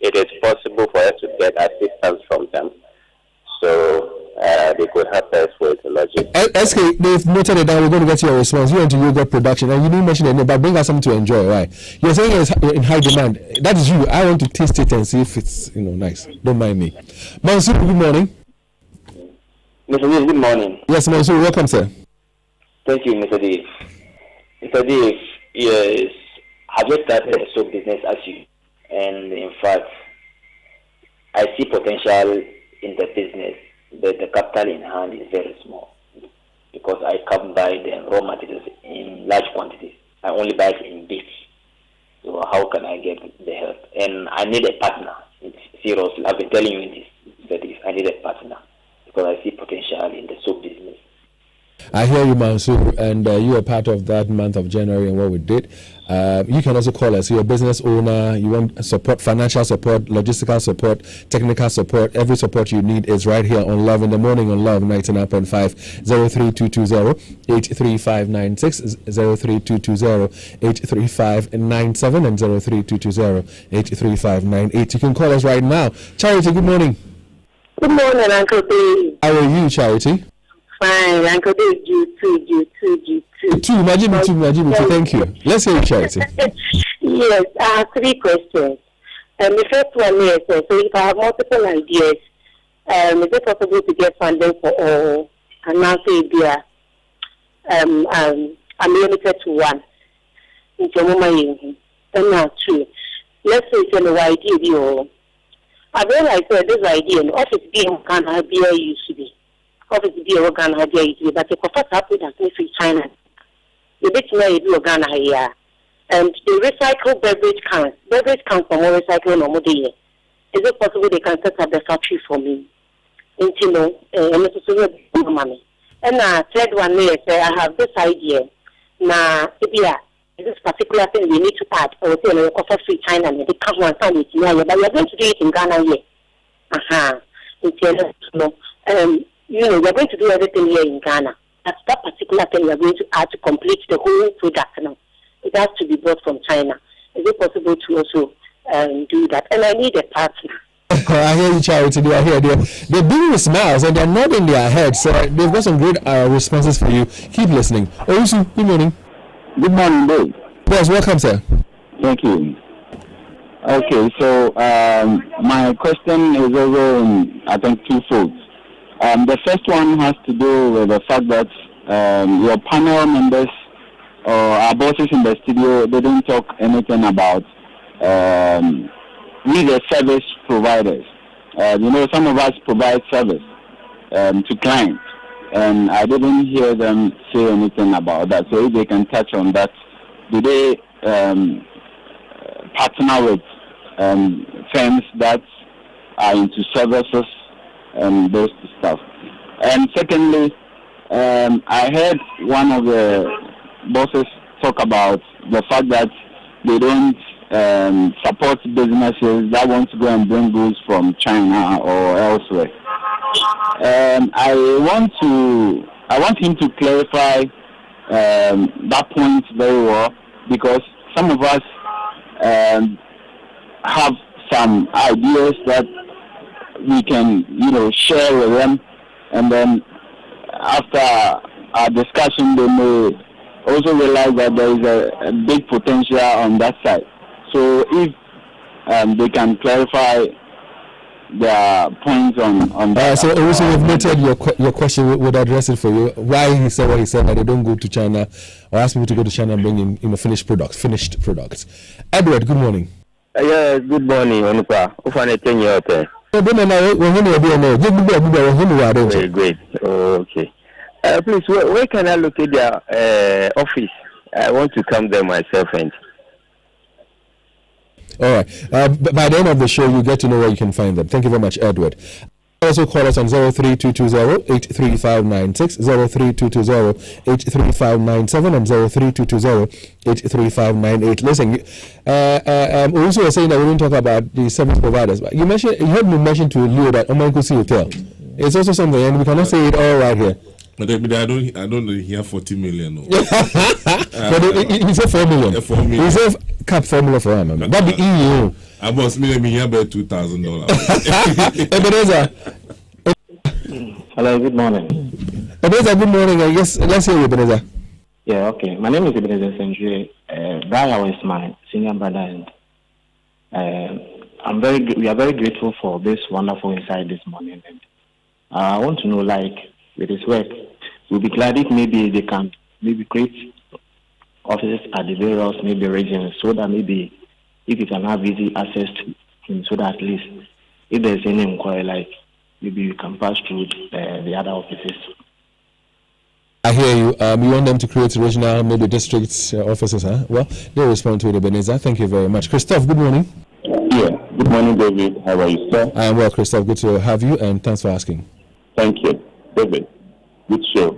it is possible for us to get assistance from them. So they could help us with logistics. SK, they've noted it down. We're going to get your response. You're into yogurt production, and you didn't mention it, but bring us something to enjoy, right? You're saying it's in high demand. That is you. I want to taste it and see if it's nice. Don't mind me. Mansour, good morning. Mr. Dave, good morning. Yes, Mansour, welcome, sir. Thank you, Mr. Dave. Mr. Dave, yes, I just started a soap business as you, and in fact, I see potential in the business, but the capital in hand is very small because I can't buy the raw materials in large quantities. I only buy it in bits. So how can I get the help? And I need a partner. It's seriously, I've been telling you this, that I need a partner because I see potential in the soap business. I hear you, Mansour, and you are part of that month of January and what we did. You can also call us. You're a business owner. You want support, financial support, logistical support, technical support. Every support you need is right here on Love in the Morning on Love 99.5, 03220-83596, 03220-83597, and 03220-83598. You can call us right now. Charity, good morning. Good morning, Uncle Dave. How are you, Charity? Fine, Uncle Dave, you too. Majibu, thank you. Let's hear you, Charity. Yes, I have 3 questions. The first one is, so if I have multiple ideas, is it possible to get funding for all? And now say I'm limited to 1. Then now 2. Let's say it's an idea. I realized that this idea, office being can have used to be. Office be a Ghana idea, but the professor put us in China. The bit may be Ghana here. And they recycle beverage cans. Beverage cans for more recycling or more day. Is it possible they can set up the factory for me? And money. And third one is I have this idea. Now, this particular thing we need to add, or say a offer free China, and they come one time it's here, but we are going to do it in Ghana here. We're going to do everything here in Ghana. That's that particular thing we're going to add to complete the whole product now. It has to be bought from China. Is it possible to also do that? And I need a partner. I hear you, Charity. They are here. They're doing with smiles and they're nodding their heads. So they've got some great responses for you. Keep listening. Owusu, good morning. Good morning, Dave. Yes, welcome, sir. Thank you. Okay, so my question is also, I think, twofold. The first one has to do with the fact that your panel members or our bosses in the studio didn't talk anything about we the service providers. Some of us provide service to clients, and I didn't hear them say anything about that. So if they can touch on that, do they partner with firms that are into services and those stuff? And secondly, I heard one of the bosses talk about the fact that they don't support businesses that want to go and bring goods from China or elsewhere. I want him to clarify that point very well, because some of us have some ideas that we can, share with them, and then after our discussion, they may also realize that there is a big potential on that side. So if they can clarify their points on that. So also we've noted your question. Would address it for you. Why he said what he said, that they don't go to China or ask people to go to China and bring in finished products. Edward, good morning. Yeah, good morning, Onupa. Very great. Okay. Please, where can I locate their office? I want to come there myself and. All right. By the end of the show, you get to know where you can find them. Thank you very much, Edward. Also call us on 03220-83596, 03220-83597, and 03220-83598. Listen, Owusu was saying that we didn't talk about the service providers. But you heard me mention to Leo that Omankusi Hotel. It's also something, and we cannot say it all right here. But I don't hear 40 million. No. But he said 4 million. 4 million. He said cap formula for him. That be EU. I must mean here about $2,000. Ebenezer. Hello, good morning. Ebenezer, good morning. I guess let's hear you, Ebenezer. Yeah, okay. My name is Ebenezer Senjue. Brian is my senior brother, and we are very grateful for this wonderful insight this morning. And I want to know, like, with his work, we'll be glad if maybe they can create offices at the various regions, so that maybe if you can have easy access to him, so that at least if there's any inquiry, like maybe you can pass through the other offices. I hear you. You want them to create regional, maybe district offices, huh? Well, they'll respond to it, Ebenezer. Thank you very much. Christoph, good morning. Yeah, good morning, David. How are you, sir? I am well, Christoph. Good to have you, and thanks for asking. Thank you. David, good show.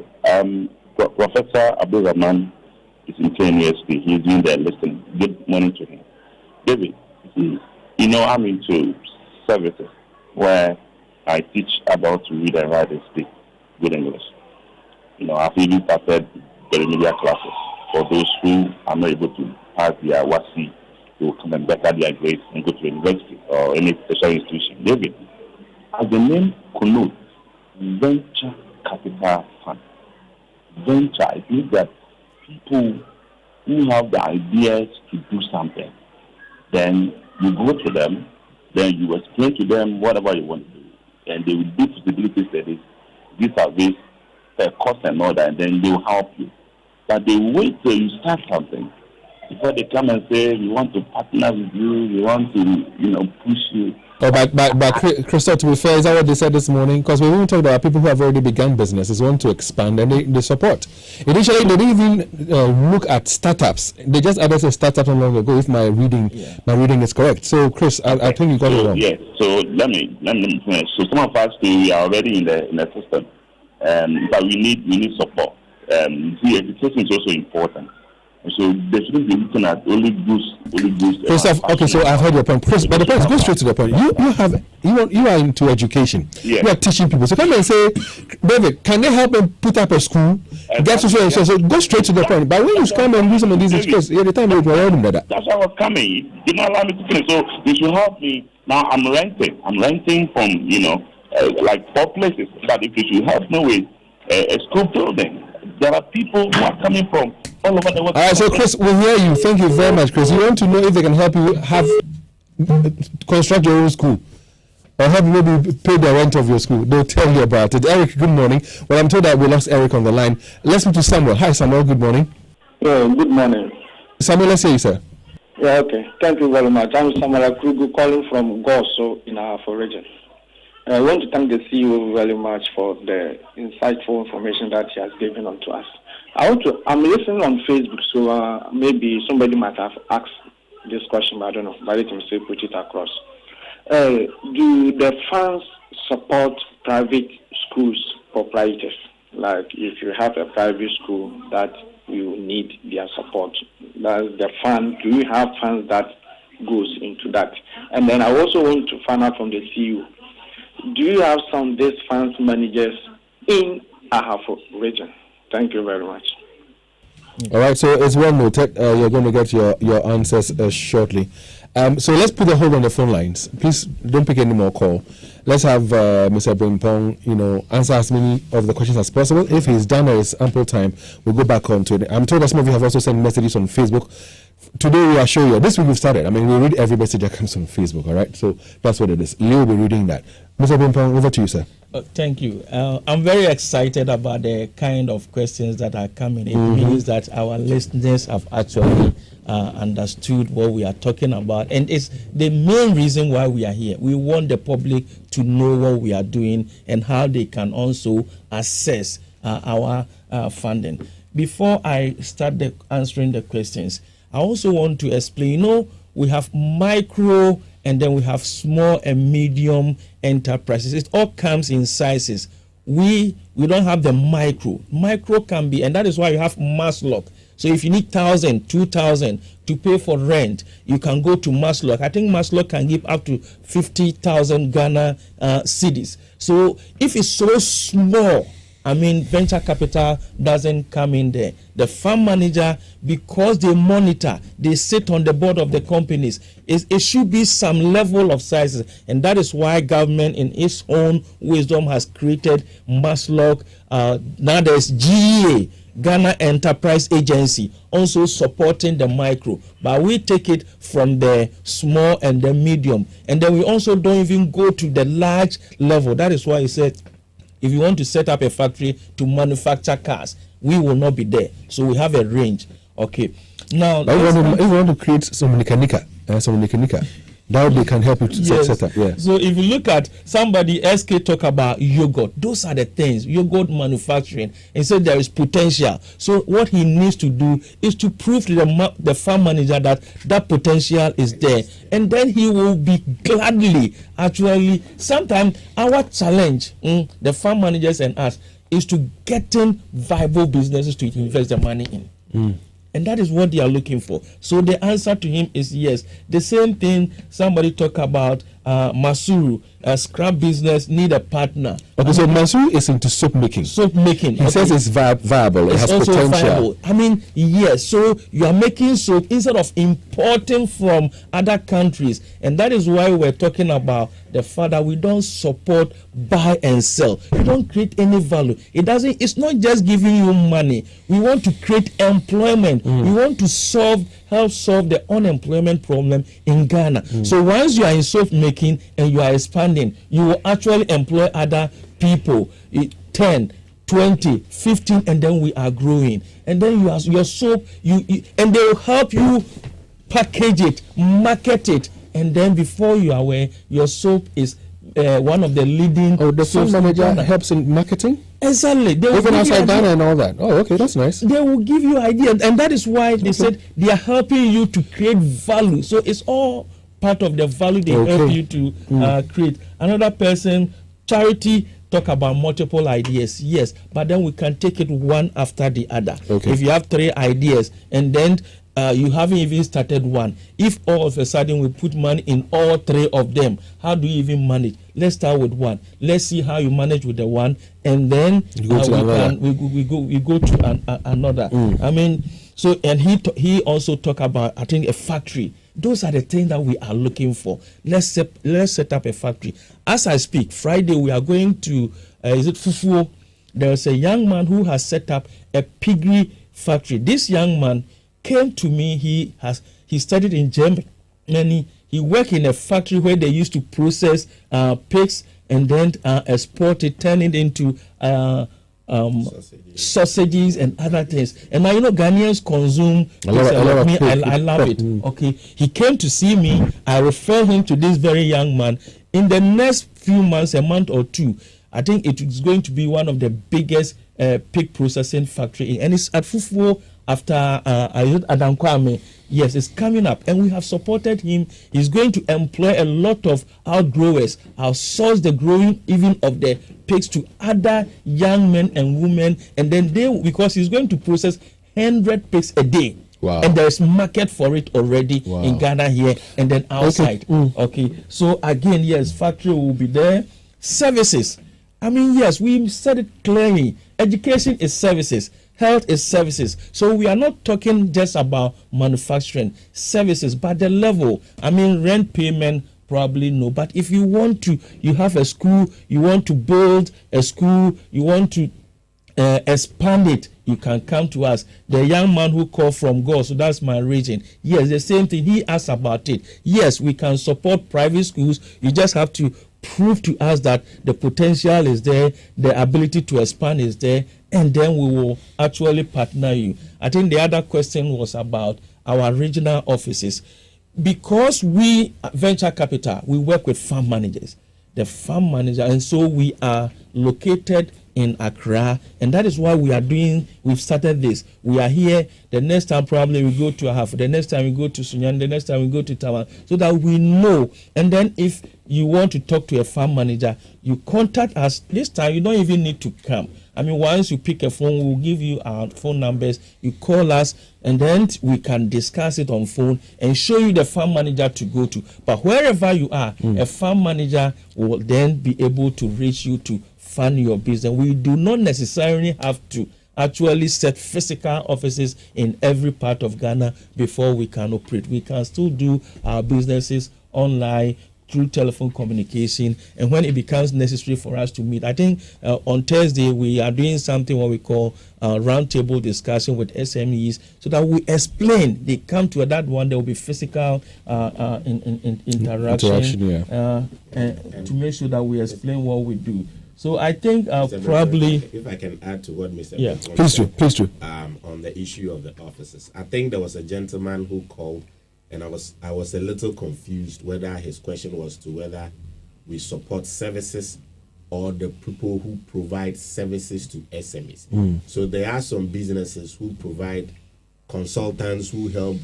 Professor Abdul-Rahman is in KNUSP. He's doing the listening. Good morning to him. David, I'm into services where I teach about to read and write and speak good English. I've even started the remedial classes for those who are not able to pass their WASI to come and better their grades and go to university or any special institution. David, as the name connotes, venture capital fund. Venture, it means that people who have the ideas to do something, then you go to them, then you explain to them whatever you want to do, and they will do feasibility studies, these are this cost and all that, and then they will help you. But they wait till you start something before they come and say, we want to partner with you, we want to, push you. But Christoph, to be fair, is that what they said this morning? Because we even talked about people who have already begun businesses, want to expand, and they support. Initially, they didn't even look at startups. They just added a startup not long ago, if my reading is correct. So, Chris, I think you got it wrong. Yes. So let me finish. So some of us, we are already in the system, but we need support. Education is also important. So they shouldn't be looking at only goods. Christoph, okay, so I've heard your point. Chris, but the point is, go straight to the point. You are into education. Yes. You are teaching people. So come and say, David, can they help them put up a school? Get so go straight to the point. But when you come and do some of these experts, the time you're already that. That's why I was coming. You did not allow me to finish. So they should help me. Now I'm renting. I'm renting from like 4 places. But if you should help me with a school building, there are people who are coming from all over the world. All right, so Chris, we'll hear you. Thank you very much, Chris. You want to know if they can help you construct your own school, or help you maybe pay the rent of your school. They'll tell you about it. Eric, good morning. Well, I'm told that we lost Eric on the line. Let's move to Samuel. Hi, Samuel. Good morning. Yeah, good morning. Samuel, let's hear you, sir. Yeah, okay. Thank you very much. I'm Samuel Akrugu calling from Goso in our region. I want to thank the CEO very much for the insightful information that he has given unto us. I'm listening on Facebook, so maybe somebody might have asked this question, but I don't know. But let me say put it across. Do the funds support private schools proprietors? Like if you have a private school that you need their support, that's the fund. Do you have funds that goes into that? And then I also want to find out from the CEO. Do you have some of these funds managers in Ahafo region? Thank you very much. All right, so it's well noted. You're going to get your answers shortly. So let's put a hold on the phone lines. Please don't pick any more call. let's have Mr. Brempong, answer as many of the questions as possible. If he's done, there is ample time. We'll go back on to it. I'm told that some of you have also sent messages on Facebook. Today we are showing you. This week we've started. I mean, we read every message that comes on Facebook. All right, so that's what it is. Leo will be reading that. Mr. Brempong, over to you, sir. Thank you. I'm very excited about the kind of questions that are coming. It means that our listeners have actually understood what we are talking about, and it's the main reason why we are here. We want the public to know what we are doing and how they can also assess our funding. Before I start answering the questions, I also want to explain, we have micro and then we have small and medium enterprises. It all comes in sizes. We don't have the micro. Micro can be, and that is why you have Maslock. So if you need 1,000, 2,000 to pay for rent, you can go to Maslock. I think Maslock can give up to 50,000 Ghana cedis. So if it's so small, venture capital doesn't come in there. The fund manager, because they monitor, they sit on the board of the companies, it should be some level of sizes. And that is why government in its own wisdom has created Maslock. Now there's GEA, Ghana Enterprise Agency, also supporting the micro. But we take it from the small and the medium. And then we also don't even go to the large level. That is why he said, if you want to set up a factory to manufacture cars, we will not be there. So we have a range. Okay. Now, if you want to create some mechanical, that they can help you to set up. Yeah. So if you look at somebody, SK talk about yogurt. Those are the things, yogurt manufacturing. And so there is potential. So what he needs to do is to prove to the farm manager that potential is there. And then he will be gladly, actually, sometimes our challenge, the farm managers and us, is to getting viable businesses to invest the money in. And that is what they are looking for. So the answer to him is yes. The same thing somebody talk about Masuru, a scrap business need a partner. Okay, so Masuru is into soap making. Soap making. He says it's viable. It has also potential. Viable. Yes. So you are making soap instead of importing from other countries, and that is why we're talking about the fact that we don't support buy and sell. We don't create any value. It's not just giving you money. We want to create employment. We want to help solve the unemployment problem in Ghana. So once you are in soap making and you are expanding, you will actually employ other people, 10, 20, 15, and then we are growing. And then your soap, and they will help you package it, market it, and then before you are aware, your soap is one of the leading. The fund manager helps in marketing? Exactly. Even outside Ghana and all that. Oh, okay, that's nice. They will give you ideas, and that is why they said they are helping you to create value. So it's all part of the value they help you to create. Another person, charity, talk about multiple ideas, yes, but then we can take it one after the other. If you have 3 ideas and then you haven't even started one, if all of a sudden we put money in all 3 of them, how do you even manage? Let's start with one. Let's see how you manage with the one, and then we go to another. So and he also talk about, I think, a factory. Those are the things that we are looking for. Let's set up a factory. As I speak, Friday we are going to is it Fufuo? There's a young man who has set up a piggery factory. This young man came to me. He studied in Germany. He worked in a factory where they used to process pigs and then export it, turn it into sausages and other things. And now Ghanaians consume a lot of meat. I love it. Okay, he came to see me. I refer him to this very young man. In the next few months, a month or two, I think it is going to be one of the biggest pig processing factory, and it's at Fufuo after Adam Kwame. Yes, it's coming up, and we have supported him. He's going to employ a lot of outgrowers, outsource the growing even of the pigs to other young men and women, and then because he's going to process 100 pigs a day. Wow. And there's market for it already in Ghana here and then outside. Okay. So again, yes, factory will be there. Services. Yes, we said it clearly. Education is services. Health is services. So we are not talking just about manufacturing services, but the level. Rent payment, probably no. But if you want to, you have a school, you want to build a school, you want to expand it, you can come to us. The young man who called from God, so that's my region. Yes, the same thing. He asked about it. Yes, we can support private schools. You just have to prove to us that the potential is there, the ability to expand is there, and then we will actually partner you. I think the other question was about our regional offices. Because we, venture capital, we work with farm managers. The farm manager, and so we are located in Accra, and that is why we've started this. We are here. The next time probably we go to Ahafo, the next time we go to Sunyani, the next time we go to Taman, so that we know. And then if you want to talk to a farm manager, you contact us. This time you don't even need to come. I mean, once you pick a phone, we'll give you our phone numbers. You call us, and then we can discuss it on phone and show you the farm manager to go to. But wherever you are, a farm manager will then be able to reach you to fund your business. We do not necessarily have to actually set physical offices in every part of Ghana before we can operate. We can still do our businesses online through telephone communication, and when it becomes necessary for us to meet. I think on Thursday we are doing something what we call roundtable discussion with SMEs, so that we explain. They come to that one. There will be physical interaction, and to make sure that we explain what we do. So I think probably, if I can add to what Mr. Please do. On the issue of the offices, I think there was a gentleman who called, and I was a little confused whether his question was to whether we support services or the people who provide services to SMEs. So there are some businesses who provide consultants who help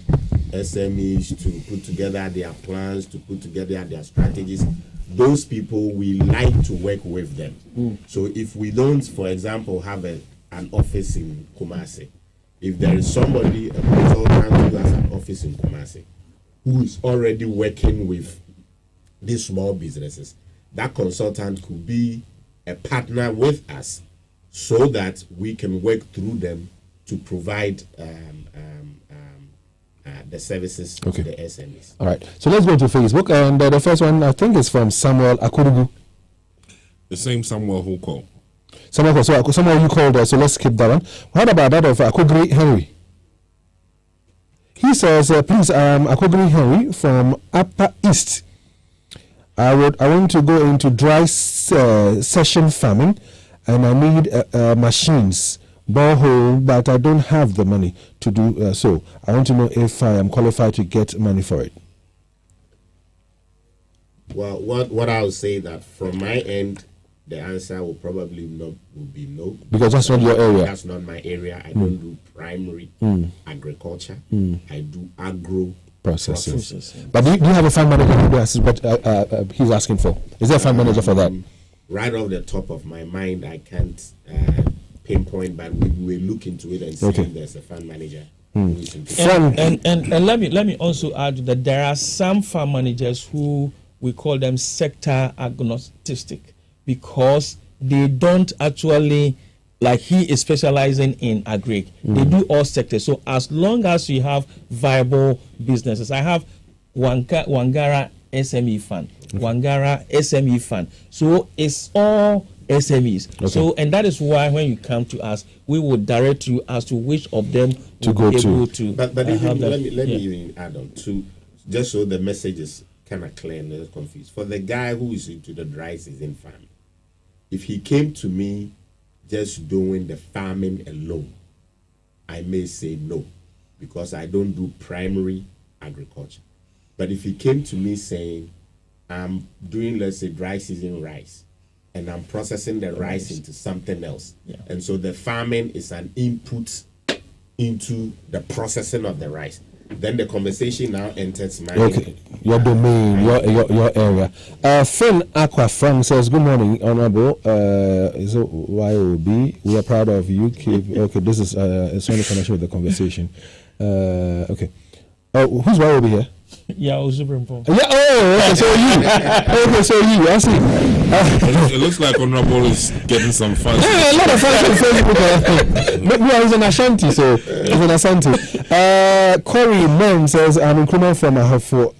SMEs to put together their plans, to put together their strategies. Those people, we like to work with them. So if we don't, for example, have an office in Kumasi, if there is somebody, a consultant who has an office in Kumasi, who is already working with these small businesses, that consultant could be a partner with us so that we can work through them to provide the services to the SMEs. All right. So let's go to Facebook. And the first one, I think, is from Samuel Akurugu. The same Samuel who called. Samuel, so Samuel, you called, so let's skip that one. What about that of Akogri Henry? He says, please, Akogri Henry from Upper East. I want to go into dry session farming, and I need machines, borehole, but I don't have the money to do so. I want to know if I am qualified to get money for it. Well, what I would say that from my end, the answer will probably be no. Because that's not your area. That's not my area. I don't do primary agriculture. I do agro processing. But do you have a farm manager who does what he's asking for? Is there a farm manager for that? Right off the top of my mind, I can't pinpoint, but we will look into it and see if there's a farm manager. And let me also add that there are some farm managers who we call them sector agnostic, because they don't actually, like he is specializing in agri. They do all sectors. So as long as you have viable businesses, I have Wangara SME Fund. Wangara SME Fund. So it's all SMEs. So, and that is why when you come to us, we will direct you as to which of them to go to. But let me even add on to, just so the message is kind of clear and not confused. For the guy who is into the dry season farming, if he came to me just doing the farming alone, I may say no, because I don't do primary agriculture. But if he came to me saying, I'm doing, let's say, dry season rice, and I'm processing the rice into something else, and so the farming is an input into the processing of the rice, then the conversation now enters my your domain, your area. Finn Aqua Frank says, good morning, Honorable. Is it YOB? We are proud of you. Okay, this is it's only connection with the conversation. Okay. Who's YOB here? Yeah, Owusu-Brempong. Yeah, okay, so you, I see. It looks like Honorable is getting some fans. Yeah, a lot of fans on Facebook. But yeah, he's an Ashanti, so he's an Ashanti. Corey Men says, I'm in Nkrumah from Ahafo,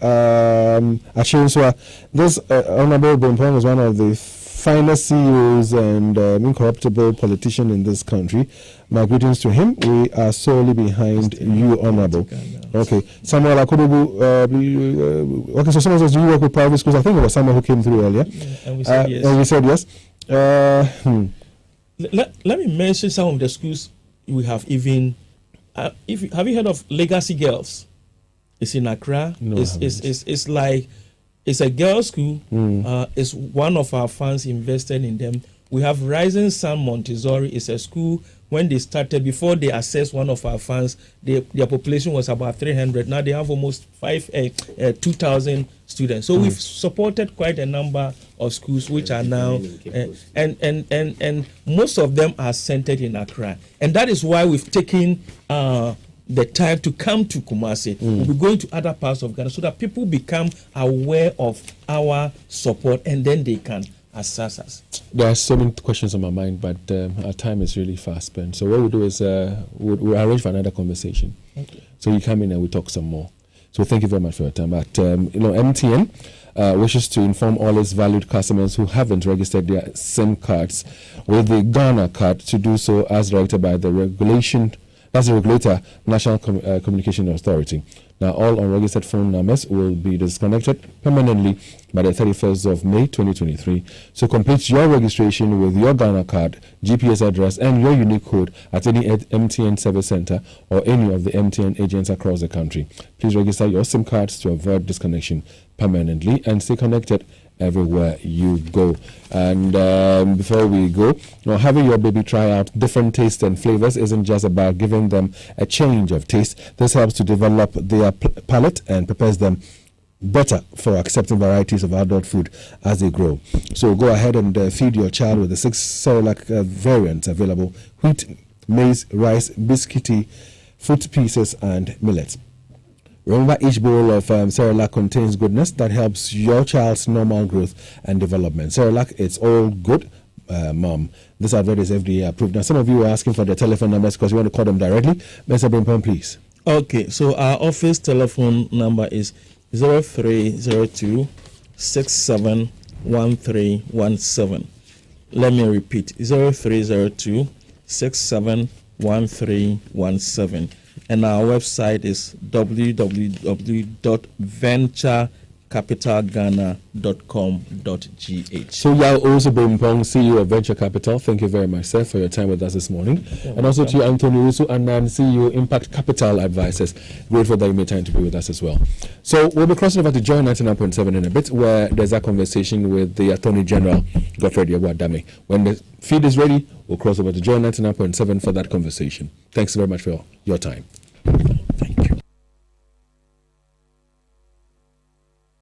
Achinswa. This Honorable Brempong is one of the finest CEOs and incorruptible politician in this country. My greetings to him. We are solely behind you, Honorable. Okay. Samuel Akuetteh, okay, so someone says, do you work with private schools? I think it was someone who came through earlier. Yeah, and we said yes. And we said yes. Let me mention some of the schools we have even. Have you heard of Legacy Girls? It's in Accra. No, it's like, it's a girls' school. It's one of our funds invested in them. We have Rising Sun Montessori. It's a school. When they started, before they assessed one of our funds, their population was about 300. Now they have almost 2,000 students. So we've supported quite a number of schools which are now, and most of them are centered in Accra. And that is why we've taken the time to come to Kumasi. We'll be going to other parts of Ghana so that people become aware of our support and then they can assess us. There are so many questions on my mind, but our time is really fast spent. So what we'll do is we'll arrange for another conversation. Okay. So you come in and we talk some more. So thank you very much for your time. But MTN wishes to inform all its valued customers who haven't registered their SIM cards with the Ghana card to do so as directed by the regulation. That's the regulator, National Communication Authority. Now, all unregistered phone numbers will be disconnected permanently by the 31st of May 2023. So complete your registration with your Ghana card, GPS address, and your unique code at any MTN service center or any of the MTN agents across the country. Please register your SIM cards to avoid disconnection permanently and stay connected everywhere you go. And before we go, having your baby try out different tastes and flavors isn't just about giving them a change of taste. This helps to develop their palate and prepares them better for accepting varieties of adult food as they grow. So go ahead and feed your child with the 6 Cerelac variants available: wheat, maize, rice, biscuity, fruit pieces, and millet. Remember, each bowl of Cerelac contains goodness that helps your child's normal growth and development. Cerelac, it's all good, Mom. This advert is FDA approved. Now, some of you are asking for the telephone numbers because you want to call them directly. Mr. Brempong, please. Okay, so our office telephone number is 0302 671317. Let me repeat: 0302 671317. And our website is www.venturecapitalghana.com.gh. So, Owusu-Brempong, CEO of Venture Capital, thank you very much, sir, for your time with us this morning. And also to you, Anthony Owusu, and CEO, Impact Capital Advisors. Grateful that you made time to be with us as well. So, we'll be crossing over to Joy 99.7 in a bit, where there's a conversation with the Attorney General, Godfrey Owusu-Brempong. When the feed is ready, we'll cross over to Joy 99.7 for that conversation. Thanks very much for your time.